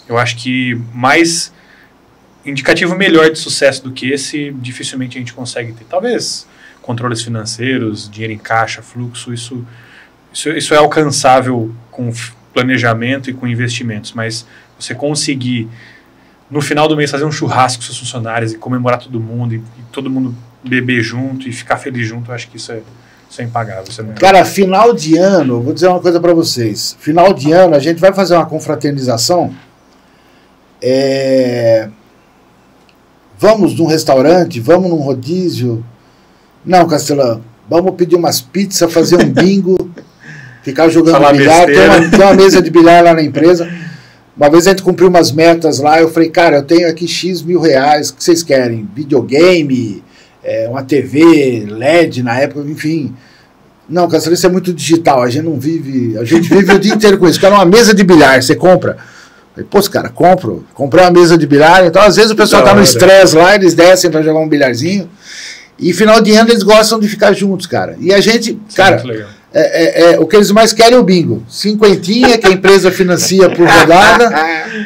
Eu acho que mais indicativo melhor de sucesso do que esse, dificilmente a gente consegue ter. Talvez controles financeiros, dinheiro em caixa, fluxo, isso é alcançável com planejamento e com investimentos, mas você conseguir, no final do mês, fazer um churrasco com seus funcionários e comemorar todo mundo, e todo mundo beber junto e ficar feliz junto, eu acho que isso é impagável. Cara, final de ano, vou dizer uma coisa para vocês. Final de ano, a gente vai fazer uma confraternização. Vamos num restaurante, vamos num rodízio. Não, Castelão, vamos pedir umas pizzas, fazer um bingo, ficar jogando bilhar. Tem uma mesa de bilhar lá na empresa. Uma vez a gente cumpriu umas metas lá, eu falei, cara, eu tenho aqui X mil reais, o que vocês querem? Videogame, uma TV, LED na época, enfim. Não, Castelão, isso é muito digital, a gente vive o dia inteiro com isso. Quero uma mesa de bilhar, você compra? Eu falei, pô, cara, comprei uma mesa de bilhar, então às vezes o pessoal tá no estresse lá, eles descem para jogar um bilharzinho, e final de ano eles gostam de ficar juntos, cara. E a gente, cara, o que eles mais querem é o bingo. 50, que a empresa financia por rodada.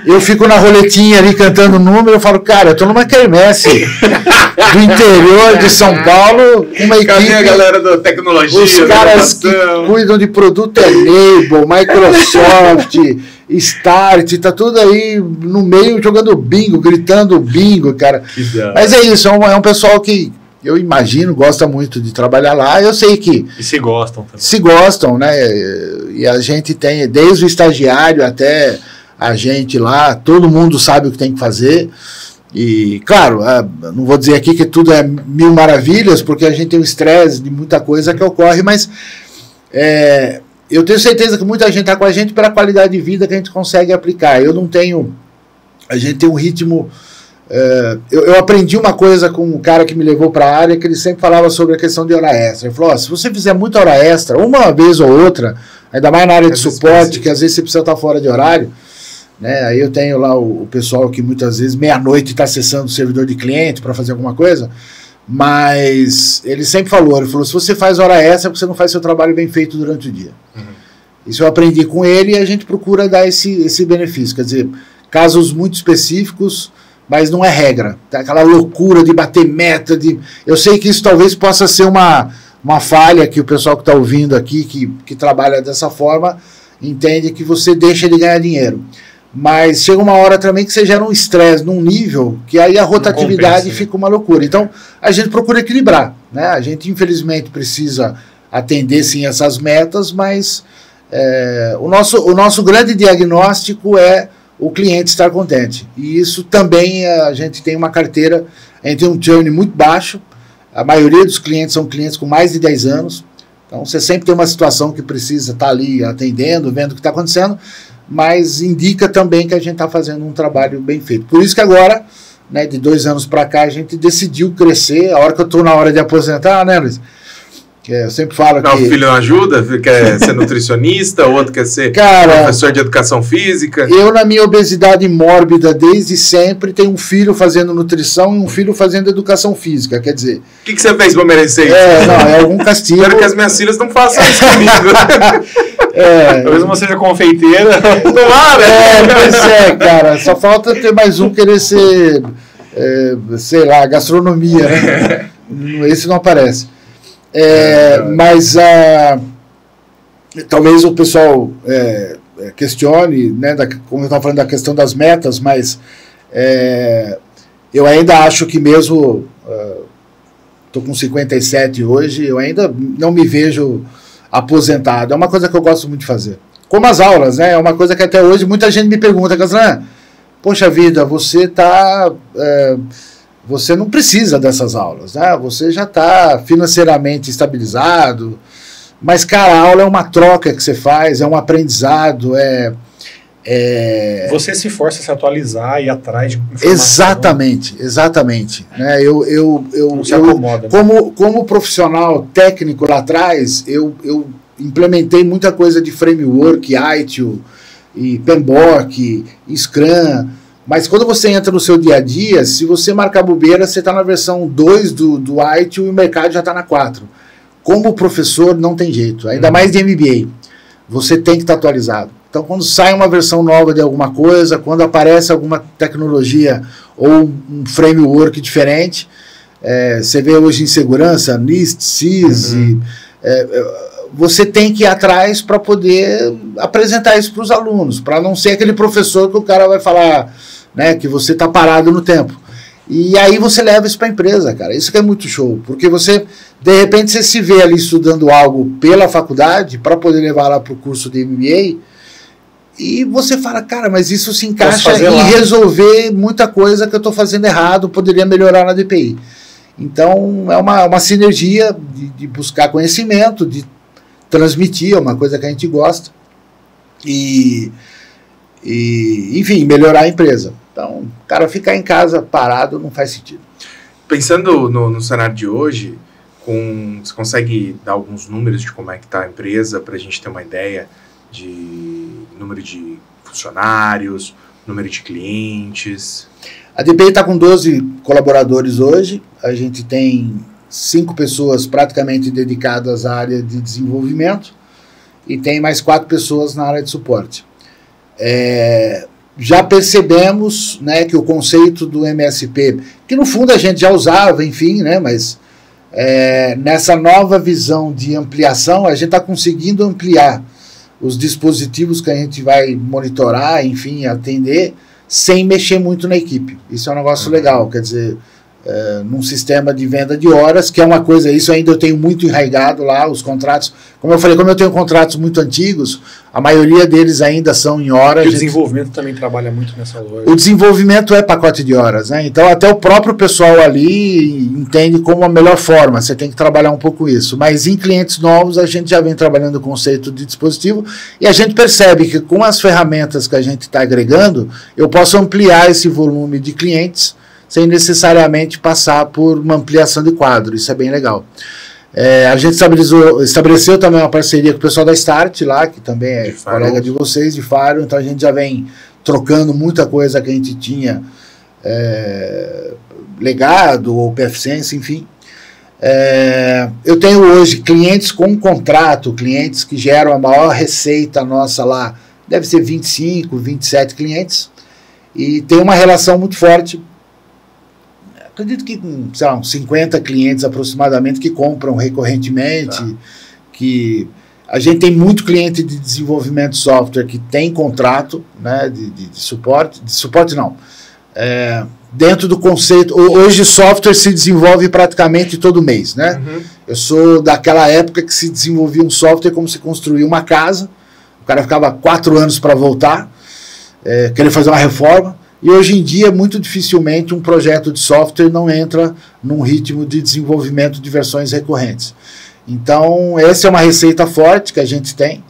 Eu fico na roletinha ali cantando o número. Eu falo, cara, eu tô numa quermesse do interior de São Paulo, uma equipe. Cadê a galera da tecnologia? Os caras que cuidam de produto Enable, Microsoft, Start, tá tudo aí no meio jogando bingo, gritando bingo, cara. Mas é isso, é um pessoal que eu imagino, gosta muito de trabalhar lá. Eu sei que... E se gostam também. Se gostam, né? E a gente tem, desde o estagiário até a gente lá, todo mundo sabe o que tem que fazer. E, claro, não vou dizer aqui que tudo é mil maravilhas, porque a gente tem um estresse de muita coisa que ocorre, mas eu tenho certeza que muita gente está com a gente pela qualidade de vida que a gente consegue aplicar. Eu não tenho... A gente tem um ritmo... Eu aprendi uma coisa com um cara que me levou para a área, que ele sempre falava sobre a questão de hora extra. Ele falou, se você fizer muita hora extra, uma vez ou outra, ainda mais na área de suporte, que às vezes você precisa estar fora de horário, né? Aí eu tenho lá o pessoal que muitas vezes meia-noite está acessando o servidor de cliente para fazer alguma coisa, mas ele sempre falou, se você faz hora extra é porque você não faz seu trabalho bem feito durante o dia. Isso eu aprendi com ele e a gente procura dar esse benefício, quer dizer, casos muito específicos, mas não é regra. Tá aquela loucura de bater meta. Eu sei que isso talvez possa ser uma falha que o pessoal que está ouvindo aqui, que trabalha dessa forma, entende que você deixa de ganhar dinheiro. Mas chega uma hora também que você gera um estresse num nível que aí a rotatividade fica uma loucura. Então, a gente procura equilibrar, né? A gente, infelizmente, precisa atender, sim, essas metas, mas o nosso grande diagnóstico é o cliente estar contente. E isso também a gente tem uma carteira, a gente tem um churn muito baixo, a maioria dos clientes são clientes com mais de 10 anos, então você sempre tem uma situação que precisa estar ali atendendo, vendo o que está acontecendo, mas indica também que a gente está fazendo um trabalho bem feito. Por isso que agora, né, de 2 anos para cá, a gente decidiu crescer, a hora que eu estou na hora de aposentar, né, Luiz? Eu sempre falo que... O filho não ajuda? Quer ser nutricionista, o outro quer ser professor de educação física. Eu, na minha obesidade mórbida, desde sempre, tenho um filho fazendo nutrição e um filho fazendo educação física, quer dizer... O que você fez para merecer isso? É algum castigo. Espero que as minhas filhas não façam isso comigo. Talvez uma seja confeiteira. Pois cara, só falta ter mais um querer ser, sei lá, gastronomia, né? Esse não aparece. Mas talvez o pessoal questione, né, como eu estava falando da questão das metas, mas eu ainda acho que mesmo estou com 57 hoje, eu ainda não me vejo aposentado. É uma coisa que eu gosto muito de fazer. Como as aulas, né? É uma coisa que até hoje muita gente me pergunta, Caslan, poxa vida, você não precisa dessas aulas, né? Você já está financeiramente estabilizado, mas, cara, a aula é uma troca que você faz, é um aprendizado, Você se força a se atualizar e ir atrás de informação. Exatamente. Né? Não se acomoda, como profissional técnico lá atrás, eu implementei muita coisa de framework, ITIL, e PMBOK, Scrum. Mas quando você entra no seu dia a dia, se você marcar bobeira, você está na versão 2 do ITIL e o mercado já está na 4. Como professor, não tem jeito. Ainda mais de MBA. Você tem que estar atualizado. Então, quando sai uma versão nova de alguma coisa, quando aparece alguma tecnologia ou um framework diferente, você vê hoje em segurança, NIST, CIS, você tem que ir atrás para poder apresentar isso para os alunos, para não ser aquele professor que o cara vai falar, né, que você está parado no tempo. E aí você leva isso para a empresa, cara. Isso que é muito show, porque você, de repente, você se vê ali estudando algo pela faculdade para poder levar lá para o curso de MBA e você fala, cara, mas isso se encaixa em resolver muita coisa que eu estou fazendo errado, poderia melhorar na DPI. Então, é uma sinergia de buscar conhecimento, de transmitir, é uma coisa que a gente gosta e enfim, melhorar a empresa. Então, cara, ficar em casa parado não faz sentido. Pensando no cenário de hoje, você consegue dar alguns números de como é que está a empresa para a gente ter uma ideia de número de funcionários, número de clientes? A DPI está com 12 colaboradores hoje, a gente tem 5 pessoas praticamente dedicadas à área de desenvolvimento e tem mais 4 pessoas na área de suporte. Já percebemos, né, que o conceito do MSP, que no fundo a gente já usava, enfim, né, mas nessa nova visão de ampliação, a gente está conseguindo ampliar os dispositivos que a gente vai monitorar, enfim, atender, sem mexer muito na equipe. Isso é um negócio legal, quer dizer, num sistema de venda de horas, que é uma coisa, isso ainda eu tenho muito enraizado lá, os contratos, como eu falei, como eu tenho contratos muito antigos, a maioria deles ainda são em horas. E o desenvolvimento também trabalha muito nessa loja. O desenvolvimento é pacote de horas, né? Então até o próprio pessoal ali entende como a melhor forma, você tem que trabalhar um pouco isso, mas em clientes novos a gente já vem trabalhando o conceito de dispositivo e a gente percebe que com as ferramentas que a gente está agregando, eu posso ampliar esse volume de clientes sem necessariamente passar por uma ampliação de quadro. Isso é bem legal. A gente estabeleceu também uma parceria com o pessoal da Start lá, que também é colega de vocês, de Faro, então a gente já vem trocando muita coisa que a gente tinha legado, ou PFSense, enfim. Eu tenho hoje clientes com contrato, clientes que geram a maior receita nossa lá, deve ser 25, 27 clientes, e tem uma relação muito forte. Acredito que com, sei lá, uns 50 clientes aproximadamente que compram recorrentemente, que a gente tem muito cliente de desenvolvimento de software que tem contrato, né, de suporte não, dentro do conceito, hoje software se desenvolve praticamente todo mês, né? Eu sou daquela época que se desenvolvia um software como se construía uma casa, o cara ficava 4 anos para voltar, querer fazer uma reforma. E hoje em dia, muito dificilmente, um projeto de software não entra num ritmo de desenvolvimento de versões recorrentes. Então, essa é uma receita forte que a gente tem,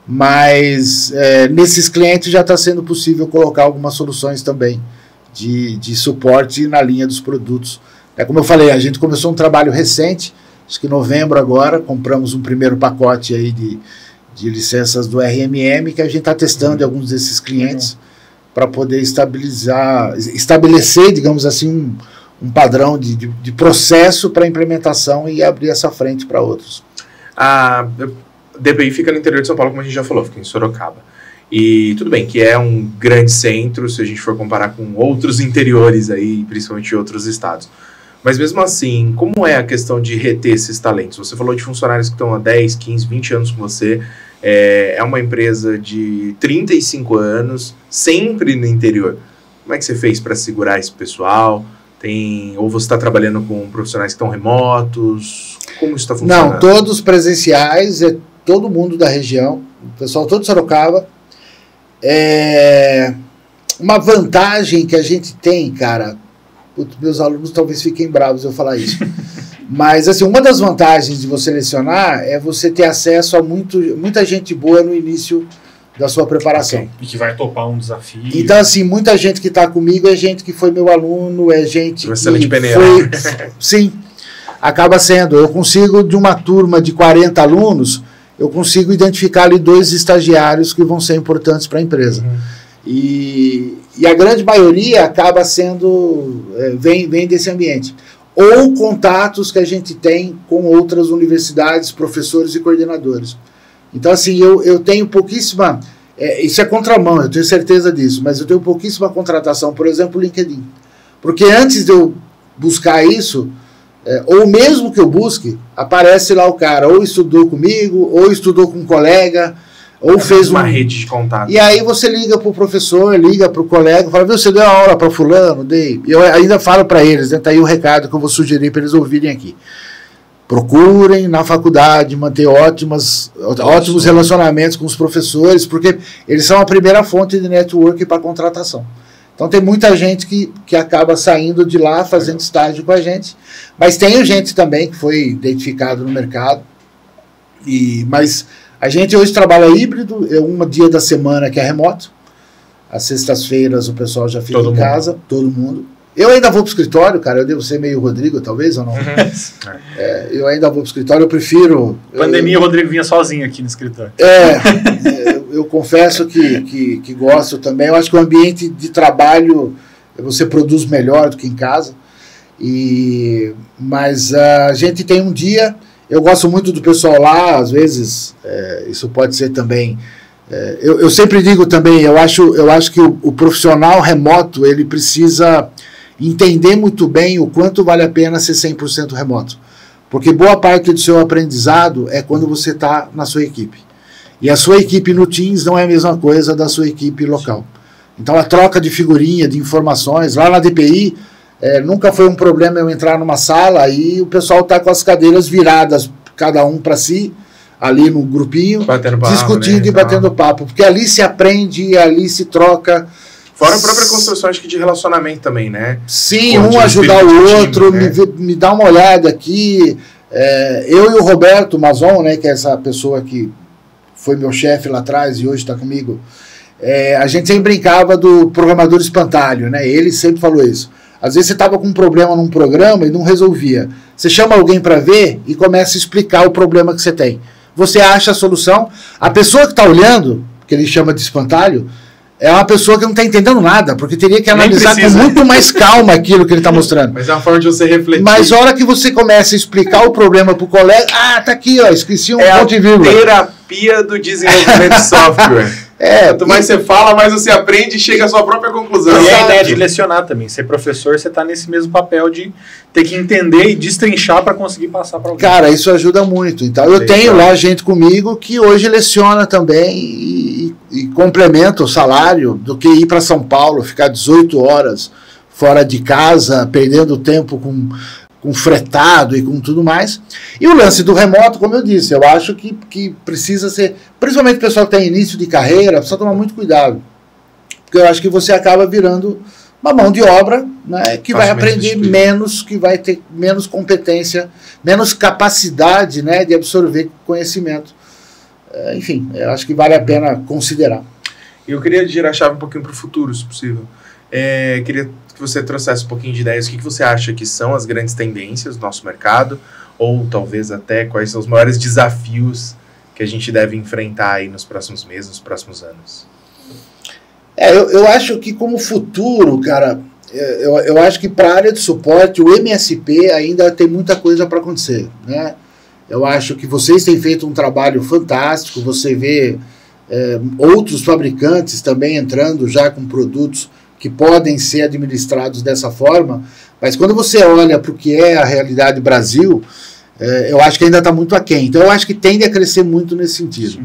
mas nesses clientes já está sendo possível colocar algumas soluções também de suporte na linha dos produtos. Como eu falei, a gente começou um trabalho recente, acho que em novembro agora, compramos um primeiro pacote aí de licenças do RMM, que a gente está testando em alguns desses clientes, para poder estabelecer, digamos assim, um padrão de processo para implementação e abrir essa frente para outros. A DPI fica no interior de São Paulo, como a gente já falou, fica em Sorocaba. E tudo bem que é um grande centro, se a gente for comparar com outros interiores aí, principalmente outros estados. Mas mesmo assim, como é a questão de reter esses talentos? Você falou de funcionários que estão há 10, 15, 20 anos com você. É uma empresa de 35 anos, sempre no interior. Como é que você fez para segurar esse pessoal? Ou você está trabalhando com profissionais que estão remotos? Como isso está funcionando? Não, todos presenciais, todo mundo da região, o pessoal todo de Sorocaba. Uma vantagem que a gente tem, cara, meus alunos talvez fiquem bravos eu falar isso, mas assim, uma das vantagens de você selecionar é você ter acesso a muita gente boa no início da sua preparação. Okay. E que vai topar um desafio. Então, assim, muita gente que está comigo é gente que foi meu aluno, é gente que excelente foi... Sim, acaba sendo. Eu consigo, de uma turma de 40 alunos, eu consigo identificar ali 2 estagiários que vão ser importantes para a empresa. E a grande maioria acaba sendo... vem desse ambiente. Ou contatos que a gente tem com outras universidades, professores e coordenadores. Então, assim, eu tenho pouquíssima... isso é contramão, eu tenho certeza disso, mas eu tenho pouquíssima contratação, por exemplo, o LinkedIn. Porque antes de eu buscar isso, ou mesmo que eu busque, aparece lá o cara, ou estudou comigo, ou estudou com um colega, ou fez uma rede de contato. E aí você liga para o professor, liga para o colega, fala, viu, você deu uma aula para fulano? Dei. E eu ainda falo para eles, tá aí o recado que eu vou sugerir para eles ouvirem aqui. Procurem na faculdade manter ótimos relacionamentos com os professores, porque eles são a primeira fonte de network para contratação. Então tem muita gente que acaba saindo de lá, fazendo estágio com a gente, mas tem gente também que foi identificado no mercado, mas a gente hoje trabalha híbrido, um dia da semana que é remoto, às sextas-feiras o pessoal já fica em casa, todo mundo. Eu ainda vou para o escritório, cara, eu devo ser meio Rodrigo, talvez, ou não? Eu ainda vou para o escritório, eu prefiro... Pandemia, o Rodrigo vinha sozinho aqui no escritório. Eu confesso que gosto também. Eu acho que o ambiente de trabalho, você produz melhor do que em casa. Mas a gente tem um dia... Eu gosto muito do pessoal lá, às vezes, isso pode ser também... Eu sempre digo também, eu acho que o profissional remoto, ele precisa entender muito bem o quanto vale a pena ser 100% remoto. Porque boa parte do seu aprendizado é quando você está na sua equipe. E a sua equipe no Teams não é a mesma coisa da sua equipe local. Então a troca de figurinha, de informações, lá na DPI, nunca foi um problema eu entrar numa sala e o pessoal está com as cadeiras viradas, cada um para si, ali no grupinho, discutindo, né, e batendo papo. Porque ali se aprende, ali se troca. Fora a própria construção, acho que de relacionamento também, né? Sim, um ajudar o outro, time, né? me dá uma olhada aqui. Eu e o Roberto Mazon, né, que é essa pessoa que foi meu chefe lá atrás e hoje está comigo, a gente sempre brincava do programador espantalho, né? Ele sempre falou isso. Às vezes você estava com um problema num programa e não resolvia. Você chama alguém para ver e começa a explicar o problema que você tem. Você acha a solução. A pessoa que está olhando, que ele chama de espantalho, é uma pessoa que não está entendendo nada, porque teria que analisar com muito mais calma aquilo que ele está mostrando. Mas é uma forma de você refletir. Mas a hora que você começa a explicar o problema para o colega, tá aqui, ó, esqueci um ponto de vírgula. É a terapia do desenvolvimento de software. Quanto mais você fala, mais você aprende e chega à sua própria conclusão. E a ideia de lecionar também. Ser professor, você está nesse mesmo papel de ter que entender e destrinchar para conseguir passar para alguém. Cara, isso ajuda muito. Então, eu tenho lá gente comigo que hoje leciona também e complementa o salário do que ir para São Paulo, ficar 18 horas fora de casa, perdendo tempo com fretado e com tudo mais. E o lance do remoto, como eu disse, eu acho que precisa ser, principalmente o pessoal que está em início de carreira, precisa tomar muito cuidado. Porque eu acho que você acaba virando uma mão de obra, né, que vai aprender menos, que vai ter menos competência, menos capacidade, né, de absorver conhecimento. Enfim, eu acho que vale a pena considerar. Eu queria girar a chave um pouquinho para o futuro, se possível. Queria que você trouxesse um pouquinho de ideias. O que você acha que são as grandes tendências do nosso mercado? Ou talvez até quais são os maiores desafios que a gente deve enfrentar aí nos próximos meses, nos próximos anos? Eu acho que como futuro, cara, eu acho que para a área de suporte, o MSP ainda tem muita coisa para acontecer, né? Eu acho que vocês têm feito um trabalho fantástico, você vê outros fabricantes também entrando já com produtos que podem ser administrados dessa forma, mas quando você olha para o que é a realidade Brasil, eu acho que ainda está muito aquém. Então eu acho que tende a crescer muito nesse sentido.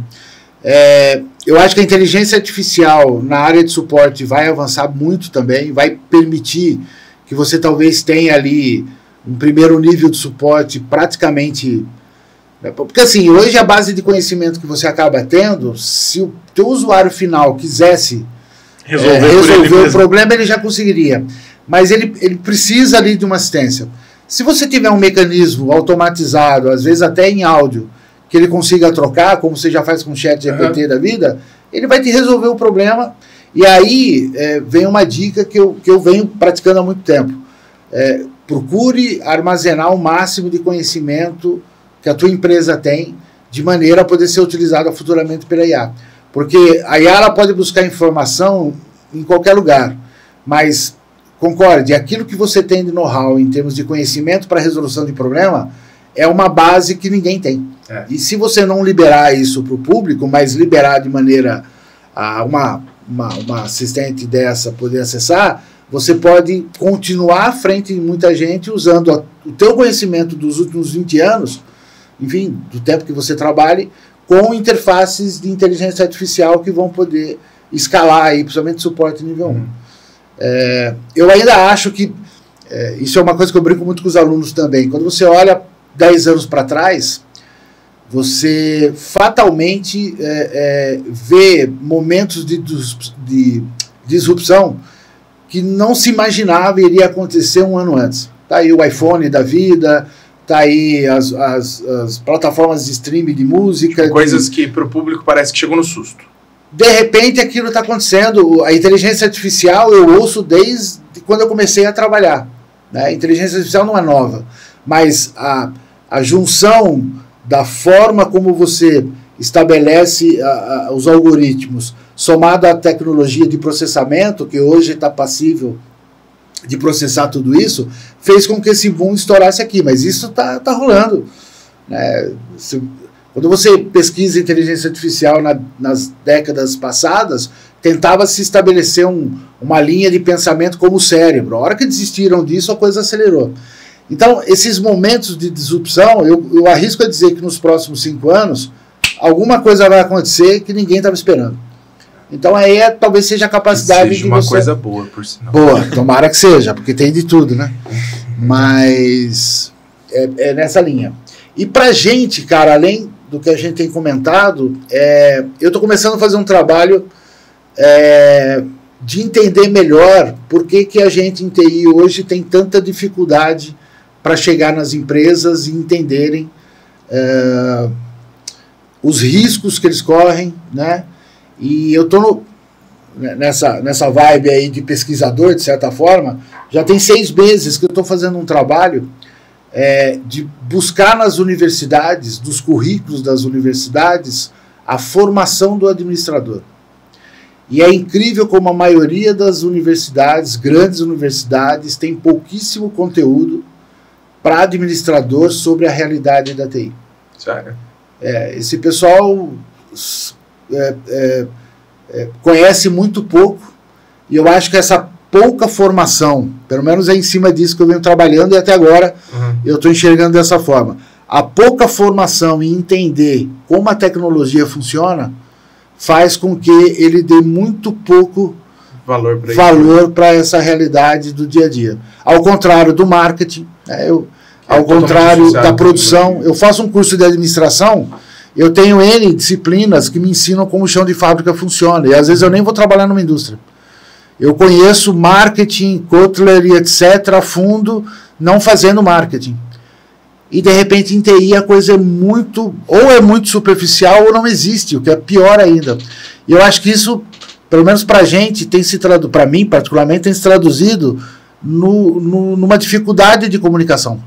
Eu acho que a inteligência artificial na área de suporte vai avançar muito também, vai permitir que você talvez tenha ali um primeiro nível de suporte praticamente... Porque assim, hoje a base de conhecimento que você acaba tendo, se o teu usuário final quisesse resolver o problema, ele já conseguiria. Mas ele precisa ali de uma assistência. Se você tiver um mecanismo automatizado, às vezes até em áudio, que ele consiga trocar, como você já faz com o chat GPT da vida, ele vai te resolver o problema. E aí vem uma dica que eu venho praticando há muito tempo. Procure armazenar o máximo de conhecimento que a tua empresa tem, de maneira a poder ser utilizada futuramente pela IA. Porque a IA ela pode buscar informação em qualquer lugar, mas, concorde, aquilo que você tem de know-how em termos de conhecimento para resolução de problema é uma base que ninguém tem. E se você não liberar isso para o público, mas liberar de maneira a uma assistente dessa poder acessar, você pode continuar à frente de muita gente usando o teu conhecimento dos últimos 20 anos, enfim, do tempo que você trabalhe, com interfaces de inteligência artificial que vão poder escalar aí, principalmente suporte nível 1. Eu ainda acho que isso é uma coisa que eu brinco muito com os alunos também. Quando você olha 10 anos para trás, você fatalmente vê momentos de disrupção que não se imaginava iria acontecer um ano antes. Tá aí o iPhone da vida, tá aí as plataformas de streaming de música. Coisas que para o público parece que chegou no susto. De repente aquilo está acontecendo. A inteligência artificial eu ouço desde quando eu comecei a trabalhar, né? A inteligência artificial não é nova, mas a junção da forma como você estabelece os algoritmos, somado à tecnologia de processamento, que hoje está passível de processar tudo isso, fez com que esse boom estourasse aqui. Mas isso tá rolando, né? Quando você pesquisa inteligência artificial nas décadas passadas, tentava se estabelecer uma linha de pensamento como o cérebro. A hora que desistiram disso, a coisa acelerou. Então, esses momentos de disrupção, eu arrisco a dizer que nos próximos 5 anos, alguma coisa vai acontecer que ninguém estava esperando. Então, aí talvez seja a capacidade de uma coisa boa, por sinal. Boa, tomara que seja, porque tem de tudo, né? Mas é nessa linha. E pra gente, cara, além do que a gente tem comentado, eu estou começando a fazer um trabalho de entender melhor por que a gente em TI hoje tem tanta dificuldade para chegar nas empresas e entenderem os riscos que eles correm, né? E eu estou nessa vibe aí de pesquisador, de certa forma, já tem 6 meses que eu estou fazendo um trabalho de buscar nas universidades, dos currículos das universidades, a formação do administrador. E é incrível como a maioria das universidades, grandes universidades, tem pouquíssimo conteúdo para administrador sobre a realidade da TI. Sério? Esse pessoal conhece muito pouco, e eu acho que essa pouca formação, pelo menos é em cima disso que eu venho trabalhando, e até agora eu estou enxergando dessa forma. A pouca formação em entender como a tecnologia funciona faz com que ele dê muito pouco valor para essa realidade do dia a dia. Ao contrário do marketing, ao contrário da produção. Eu faço um curso de administração, eu tenho N disciplinas que me ensinam como o chão de fábrica funciona, e às vezes eu nem vou trabalhar numa indústria. Eu conheço marketing, Kotler e etc. a fundo, não fazendo marketing. E de repente em TI a coisa é muito superficial ou não existe, o que é pior ainda. E eu acho que isso, pelo menos para a gente, para mim particularmente, tem se traduzido numa dificuldade de comunicação.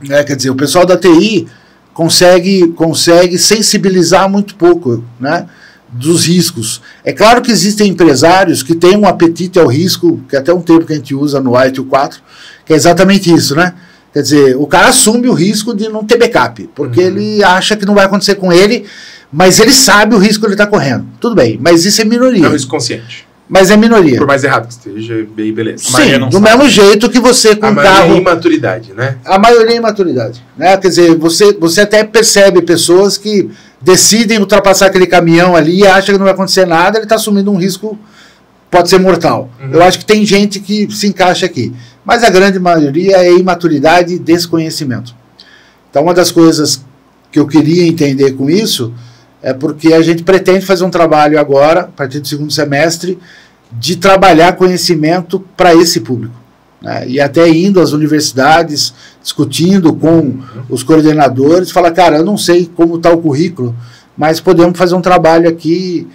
Quer dizer, o pessoal da TI consegue sensibilizar muito pouco, né, dos riscos. É claro que existem empresários que têm um apetite ao risco, que é até um termo que a gente usa no ITIL 4, que é exatamente isso, né? Quer dizer, o cara assume o risco de não ter backup, porque ele acha que não vai acontecer com ele, mas ele sabe o risco que ele está correndo. Tudo bem, mas isso é minoria. É um risco consciente. Mas é minoria. Por mais errado que esteja, beleza. Sim, do mesmo jeito que você com a maioria é imaturidade, né? A maioria é imaturidade, né? Quer dizer, você até percebe pessoas que decidem ultrapassar aquele caminhão ali e acham que não vai acontecer nada, ele está assumindo um risco, pode ser mortal. Eu acho que tem gente que se encaixa aqui. Mas a grande maioria é imaturidade e desconhecimento. Então, uma das coisas que eu queria entender com isso é porque a gente pretende fazer um trabalho agora, a partir do 2º semestre, de trabalhar conhecimento para esse público, né? E até indo às universidades, discutindo com os coordenadores, falar, cara, eu não sei como está o currículo, mas podemos fazer um trabalho aqui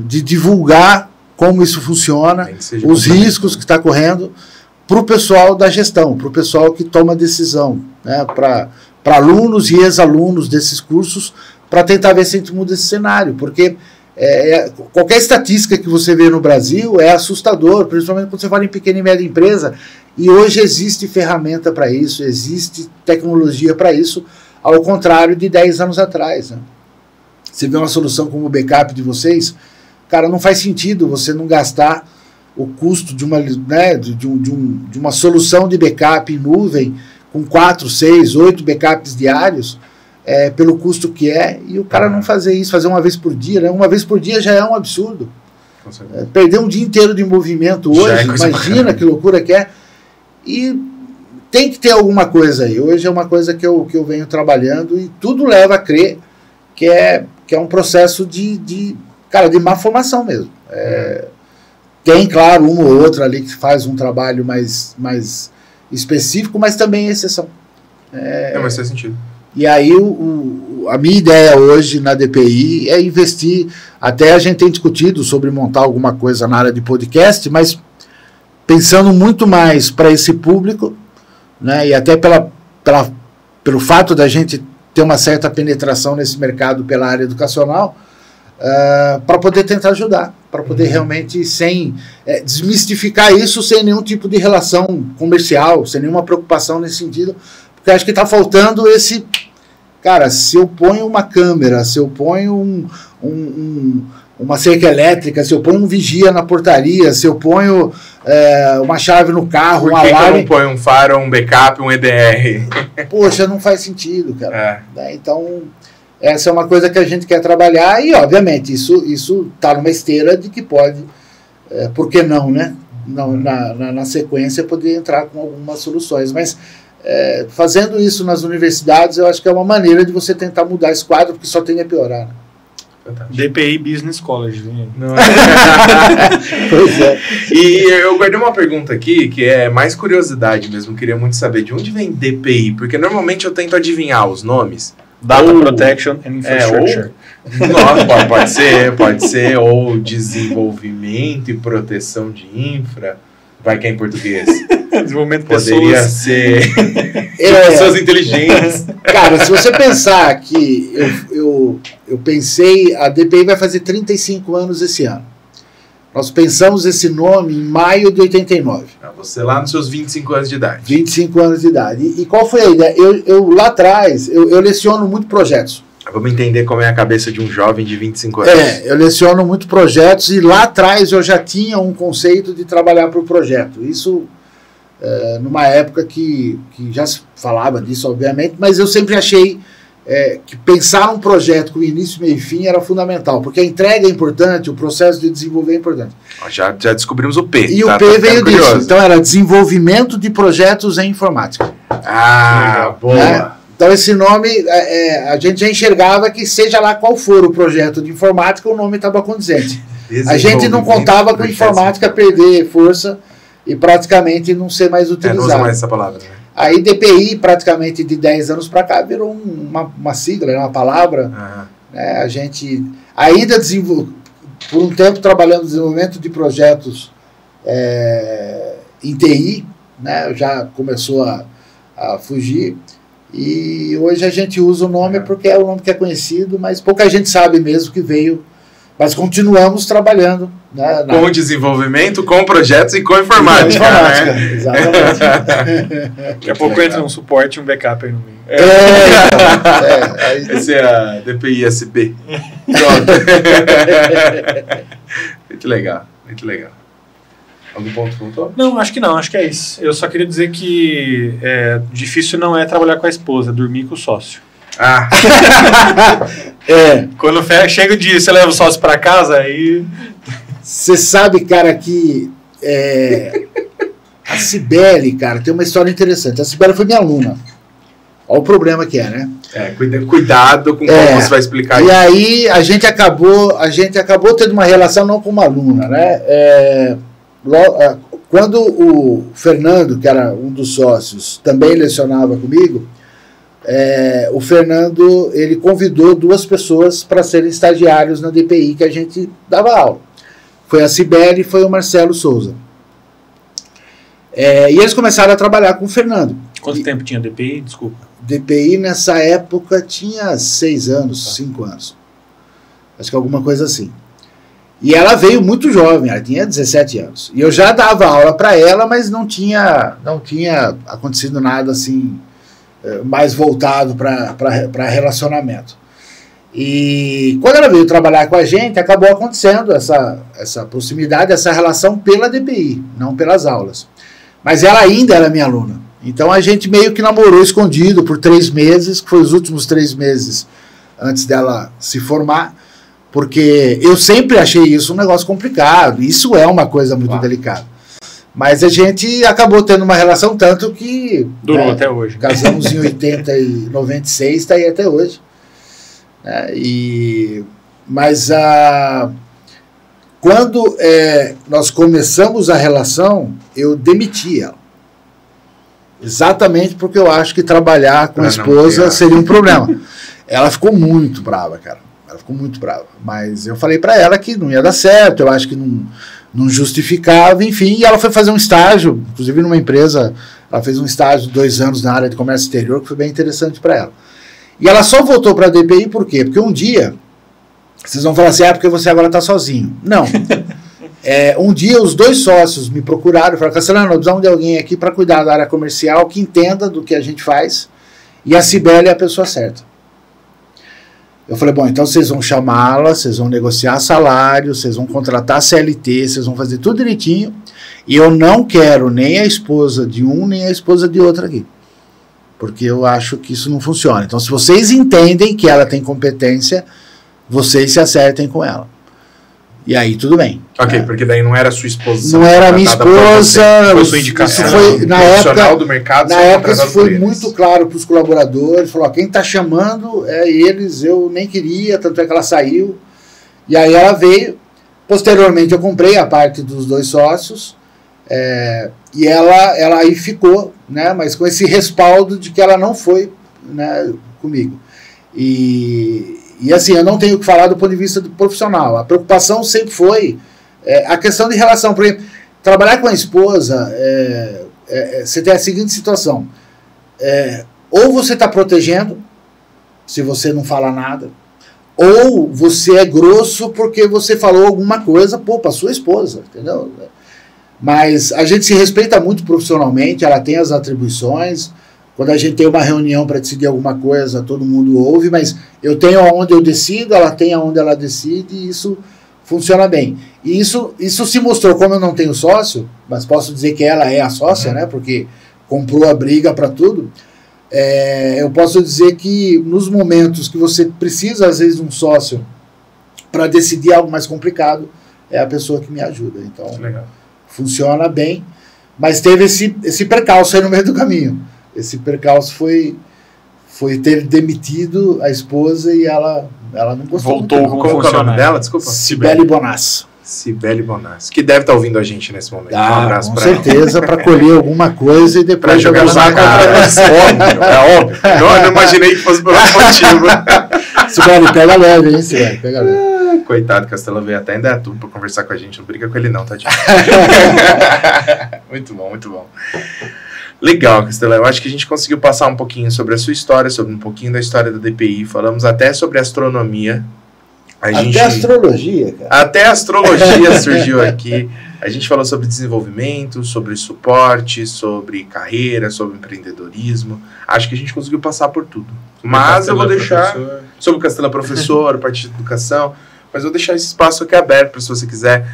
de divulgar como isso funciona, os riscos que está correndo, para o pessoal da gestão, para o pessoal que toma decisão, né, para alunos e ex-alunos desses cursos, para tentar ver se a gente muda esse cenário, porque qualquer estatística que você vê no Brasil é assustador, principalmente quando você fala em pequena e média empresa, e hoje existe ferramenta para isso, existe tecnologia para isso, ao contrário de 10 anos atrás, né? Você vê uma solução como o backup de vocês, cara, não faz sentido você não gastar o custo de uma, né, de uma solução de backup em nuvem com 4, 6, 8 backups diários, pelo custo que é, e o cara não fazer isso, fazer uma vez por dia, né? Uma vez por dia já é um absurdo. Perder um dia inteiro de movimento hoje, imagina que loucura que é. E tem que ter alguma coisa aí. Hoje é uma coisa que eu venho trabalhando e tudo leva a crer que é um processo de má formação mesmo. Tem, claro, um ou outro ali que faz um trabalho mais específico, mas também é exceção. Mas faz sentido. E aí a minha ideia hoje na DPI é investir, até a gente tem discutido sobre montar alguma coisa na área de podcast, mas pensando muito mais para esse público, né, e até pelo fato da gente ter uma certa penetração nesse mercado pela área educacional, para poder tentar ajudar, para poder realmente desmistificar isso sem nenhum tipo de relação comercial, sem nenhuma preocupação nesse sentido, porque acho que está faltando esse... Cara, se eu ponho uma câmera, se eu ponho uma cerca elétrica, se eu ponho um vigia na portaria, se eu ponho uma chave no carro, um alarme... Por que eu não ponho um faro, um backup, um EDR? Poxa, não faz sentido, cara. Né? Então, essa é uma coisa que a gente quer trabalhar e, obviamente, isso está numa esteira de que pode, por que não, né? Na sequência, poder entrar com algumas soluções, mas... fazendo isso nas universidades, eu acho que é uma maneira de você tentar mudar esse quadro, porque só tende a piorar, né? DPI Business College. Não. Pois é. E eu guardei uma pergunta aqui, que é mais curiosidade mesmo, queria muito saber de onde vem DPI, porque normalmente eu tento adivinhar os nomes. Data Protection and Infrastructure. Nossa, pode ser, ou desenvolvimento e proteção de infra, vai que é em português. Desenvolvimento de Poderia pessoas. ser pessoas inteligentes. Cara, se você pensar que eu pensei, a DPI vai fazer 35 anos esse ano. Nós pensamos esse nome em maio de 89. Você lá nos seus 25 anos de idade. 25 anos de idade. E qual foi a ideia? Eu lá atrás, eu leciono muito projetos. Vamos entender como é a cabeça de um jovem de 25 anos. Eu leciono muito projetos e lá atrás eu já tinha um conceito de trabalhar para o projeto. Isso numa época que já se falava disso, obviamente, mas eu sempre achei que pensar um projeto com início, meio e fim era fundamental, porque a entrega é importante, o processo de desenvolver é importante. Já descobrimos o P. E o P veio disso. Então era desenvolvimento de projetos em informática. Boa. Né? Então esse nome, a gente já enxergava que seja lá qual for o projeto de informática, o nome estava condizente. A gente não contava com informática perder força e praticamente não ser mais utilizado. Não usa mais essa palavra, né? Aí DPI, praticamente de 10 anos para cá, virou uma sigla, uma palavra. Né? A gente ainda desenvolveu, por um tempo trabalhando no desenvolvimento de projetos em TI, né? Já começou a fugir. E hoje a gente usa o nome porque é o nome que é conhecido, mas pouca gente sabe mesmo que veio. Mas continuamos trabalhando. Né, com desenvolvimento, com projetos e com informática. Né? Exatamente. Daqui a pouco entra um suporte e um backup aí no meio. Esse é a DPI SB. Pronto. Muito legal, muito legal. Algum ponto faltou? Não, acho que não, acho que é isso. Eu só queria dizer que difícil não é trabalhar com a esposa, dormir com o sócio. Quando chega o dia, você leva o sócio para casa, aí... Você sabe, cara, que a Cibele, cara, tem uma história interessante. A Cibele foi minha aluna. Olha o problema que né? Cuidado com como você vai explicar isso. E aí a gente acabou tendo uma relação não com uma aluna, né? Quando o Fernando, que era um dos sócios, também lecionava comigo, o Fernando, ele convidou 2 pessoas para serem estagiários na DPI que a gente dava aula. Foi a Cibele e foi o Marcelo Souza. E eles começaram a trabalhar com o Fernando. Quanto tempo tinha DPI? Desculpa. DPI nessa época tinha 6 anos, 5 anos. Acho que alguma coisa assim. E ela veio muito jovem, ela tinha 17 anos. E eu já dava aula para ela, mas não tinha acontecido nada assim mais voltado para relacionamento. E quando ela veio trabalhar com a gente, acabou acontecendo essa proximidade, essa relação pela DPI, não pelas aulas. Mas ela ainda era minha aluna. Então a gente meio que namorou escondido por 3 meses, que foi os últimos 3 meses antes dela se formar, porque eu sempre achei isso um negócio complicado. Isso é uma coisa muito delicada. Mas a gente acabou tendo uma relação tanto que... Durou até hoje. Casamos em 96, está aí até hoje. Mas quando nós começamos a relação, eu demiti ela. Exatamente porque eu acho que trabalhar com a esposa seria um problema. Ela ficou muito brava, cara. Ela ficou muito brava. Mas eu falei para ela que não ia dar certo, eu acho que não justificava, enfim. E ela foi fazer um estágio, inclusive numa empresa, ela fez um estágio de 2 anos na área de comércio exterior, que foi bem interessante para ela. E ela só voltou para a DPI por quê? Porque um dia, vocês vão falar assim, porque você agora está sozinho. Não. Um dia os 2 sócios me procuraram e falaram, Castelhano, nós precisamos de alguém aqui para cuidar da área comercial, que entenda do que a gente faz, e a Cibele é a pessoa certa. Eu falei, bom, então vocês vão chamá-la, vocês vão negociar salário, vocês vão contratar CLT, vocês vão fazer tudo direitinho, e eu não quero nem a esposa de um, nem a esposa de outro aqui. Porque eu acho que isso não funciona. Então, se vocês entendem que ela tem competência, vocês se acertem com ela. E aí, tudo bem. Ok, porque daí não era a sua esposa. Não era a minha esposa. Foi sua indicação. Isso foi, na época, do mercado, na época isso foi muito claro para os colaboradores. Falou, quem está chamando é eles, eu nem queria, tanto é que ela saiu. E aí ela veio. Posteriormente eu comprei a parte dos 2 sócios. E ela aí ficou, né, mas com esse respaldo de que ela não foi, né, comigo. E assim, eu não tenho o que falar do ponto de vista do profissional. A preocupação sempre foi a questão de relação. Por exemplo, trabalhar com a esposa, você tem a seguinte situação. Ou você está protegendo, se você não fala nada, ou você é grosso porque você falou alguma coisa, para sua esposa, entendeu? Mas a gente se respeita muito profissionalmente, ela tem as atribuições. Quando a gente tem uma reunião para decidir alguma coisa, todo mundo ouve, mas eu tenho aonde eu decido, ela tem aonde ela decide, e isso funciona bem. E isso se mostrou, como eu não tenho sócio, mas posso dizer que ela é a sócia, né? Porque comprou a briga para tudo. Eu posso dizer que nos momentos que você precisa, às vezes, de um sócio para decidir algo mais complicado, é a pessoa que me ajuda. Então, legal. Funciona bem, mas teve esse percalço aí no meio do caminho. Esse percalço foi ter demitido a esposa e ela não gostou. Voltou como Qual é o nome dela? Desculpa. Cibele Bonassa. Cibele Bonassa, que deve estar ouvindo a gente nesse momento. Um abraço com certeza, para colher alguma coisa e depois jogar na cara. Óbvio. Eu não imaginei que fosse por esse motivo. Cibele, pega leve, hein, Cibele? Pega leve. Coitado, Castelo veio até em Dayatuba para conversar com a gente. Não briga com ele não, tadinho. Muito bom, muito bom. Legal, Castelo. Eu acho que a gente conseguiu passar um pouquinho sobre a sua história, sobre um pouquinho da história da DPI. Falamos até sobre astronomia. Astrologia, cara. Até a astrologia surgiu aqui. A gente falou sobre desenvolvimento, sobre suporte, sobre carreira, sobre empreendedorismo. Acho que a gente conseguiu passar por tudo. Mas eu vou deixar sobre o Castelo Professor, parte de educação. Mas eu vou deixar esse espaço aqui aberto para se você quiser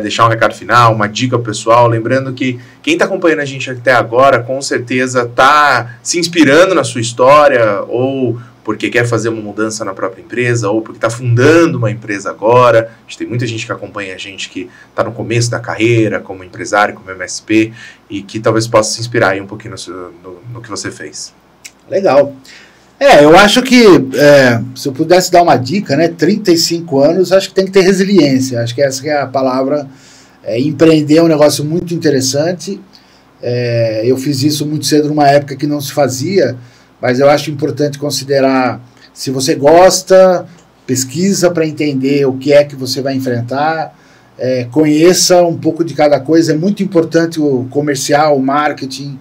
deixar um recado final, uma dica pessoal. Lembrando que quem está acompanhando a gente até agora, com certeza está se inspirando na sua história, ou porque quer fazer uma mudança na própria empresa, ou porque está fundando uma empresa agora. A gente tem muita gente que acompanha a gente que está no começo da carreira, como empresário, como MSP, e que talvez possa se inspirar aí um pouquinho no que você fez. Legal. Eu acho que, se eu pudesse dar uma dica, né, 35 anos, acho que tem que ter resiliência. Acho que essa que é a palavra. Empreender é um negócio muito interessante. Eu fiz isso muito cedo, numa época que não se fazia, mas eu acho importante considerar, se você gosta, pesquisa para entender o que é que você vai enfrentar, conheça um pouco de cada coisa. É muito importante o comercial, o marketing.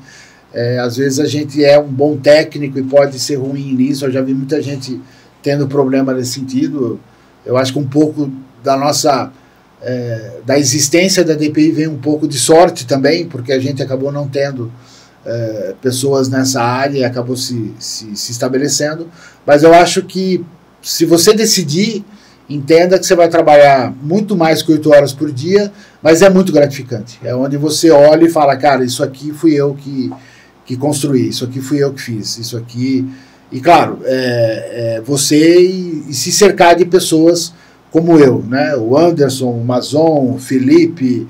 Às vezes a gente é um bom técnico e pode ser ruim nisso. Eu já vi muita gente tendo problema nesse sentido. Eu acho que um pouco da nossa da existência da DPI vem um pouco de sorte também, porque a gente acabou não tendo pessoas nessa área e acabou se estabelecendo. Mas eu acho que, se você decidir, entenda que você vai trabalhar muito mais que 8 horas por dia, mas é muito gratificante. É onde você olha e fala, cara, isso aqui fui eu que construí, isso aqui fui eu que fiz, isso aqui... E claro, você e se cercar de pessoas como eu, né? O Anderson, o Mazon, o Felipe,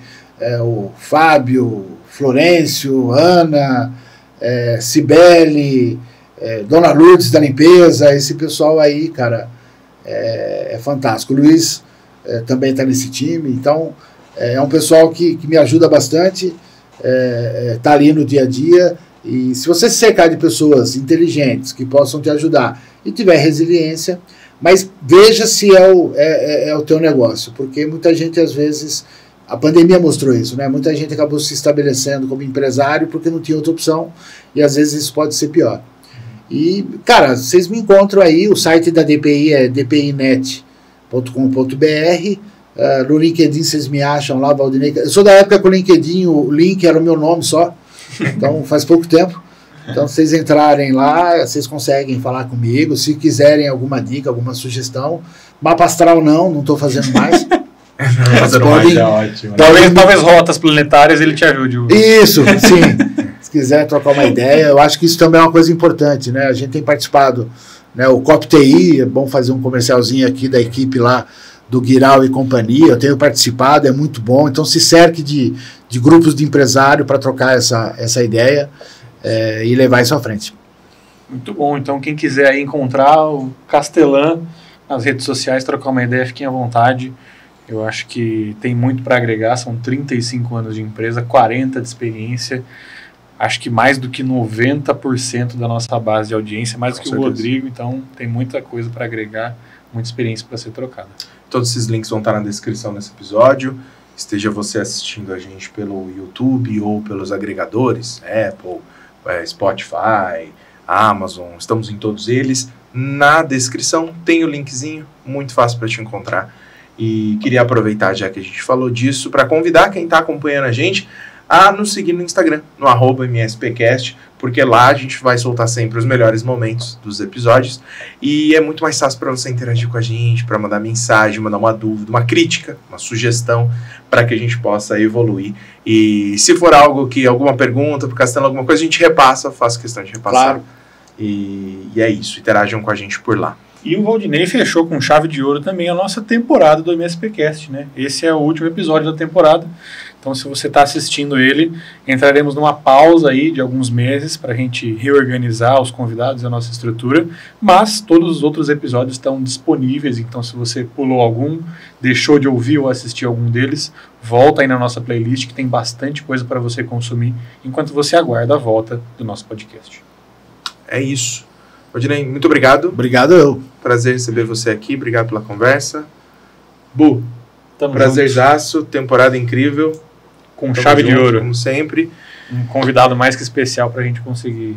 o Fábio, Florencio, Ana, Cibele, Dona Lourdes da limpeza, esse pessoal aí, cara, é fantástico. O Luiz também está nesse time, então é um pessoal que me ajuda bastante, tá ali no dia a dia. E se você se cercar de pessoas inteligentes que possam te ajudar e tiver resiliência, mas veja se é o teu negócio, porque muita gente, às vezes, a pandemia mostrou isso, né? Muita gente acabou se estabelecendo como empresário porque não tinha outra opção, e às vezes isso pode ser pior. E, cara, vocês me encontram aí, o site da DPI é dpinet.com.br, no LinkedIn vocês me acham lá, Valdinei. Eu sou da época que o LinkedIn, o link era o meu nome só, então faz pouco tempo. Então, se vocês entrarem lá, vocês conseguem falar comigo. Se quiserem alguma dica, alguma sugestão. Mapa astral não estou fazendo mais. Podem, ótimo. Talvez rotas planetárias ele te ajude. Isso, sim. Se quiser trocar uma ideia, eu acho que isso também é uma coisa importante, né? A gente tem participado, né? O COP-TI, é bom fazer um comercialzinho aqui da equipe lá do Guiral e companhia. Eu tenho participado, é muito bom. Então, se cerque de grupos de empresário para trocar essa ideia. E levar isso à frente. Muito bom. Então, quem quiser aí encontrar o Castelã nas redes sociais, trocar uma ideia, fiquem à vontade. Eu acho que tem muito para agregar. São 35 anos de empresa, 40 de experiência. Acho que mais do que 90% da nossa base de audiência, mais do que o Rodrigo. Então, tem muita coisa para agregar. muita experiência para ser trocada. Todos esses links vão estar na descrição desse episódio. Esteja você assistindo a gente pelo YouTube ou pelos agregadores, Apple, Spotify, Amazon, estamos em todos eles. Na descrição tem o linkzinho, muito fácil para te encontrar. E queria aproveitar, já que a gente falou disso, para convidar quem está acompanhando a gente a nos seguir no Instagram, no @MSPcast, porque lá a gente vai soltar sempre os melhores momentos dos episódios e é muito mais fácil para você interagir com a gente, para mandar mensagem, mandar uma dúvida, uma crítica, uma sugestão, para que a gente possa evoluir. E se for algo que, alguma pergunta, por Castelo, alguma coisa, a gente repassa, faço questão de repassar. Claro. E é isso, interajam com a gente por lá. E o Valdinei fechou com chave de ouro também a nossa temporada do MSPcast, né? Esse é o último episódio da temporada. Então, se você está assistindo ele, entraremos numa pausa aí de alguns meses para a gente reorganizar os convidados e a nossa estrutura, mas todos os outros episódios estão disponíveis, então se você pulou algum, deixou de ouvir ou assistir algum deles, volta aí na nossa playlist que tem bastante coisa para você consumir enquanto você aguarda a volta do nosso podcast. É isso. Valdinei, muito obrigado. Obrigado eu. Prazer receber você aqui, obrigado pela conversa. Bu, Tamo prazerzaço, temporada incrível. Com chave de ouro. Como sempre. Um convidado mais que especial para a gente conseguir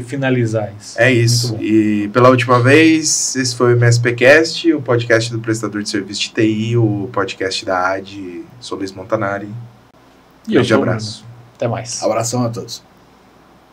finalizar isso. É isso. E pela última vez, esse foi o MSPcast, o podcast do prestador de serviço de TI, o podcast da AD, sou Luiz Montanari. E eu Grande sou o abraço. Bruno. Até mais. Abração a todos.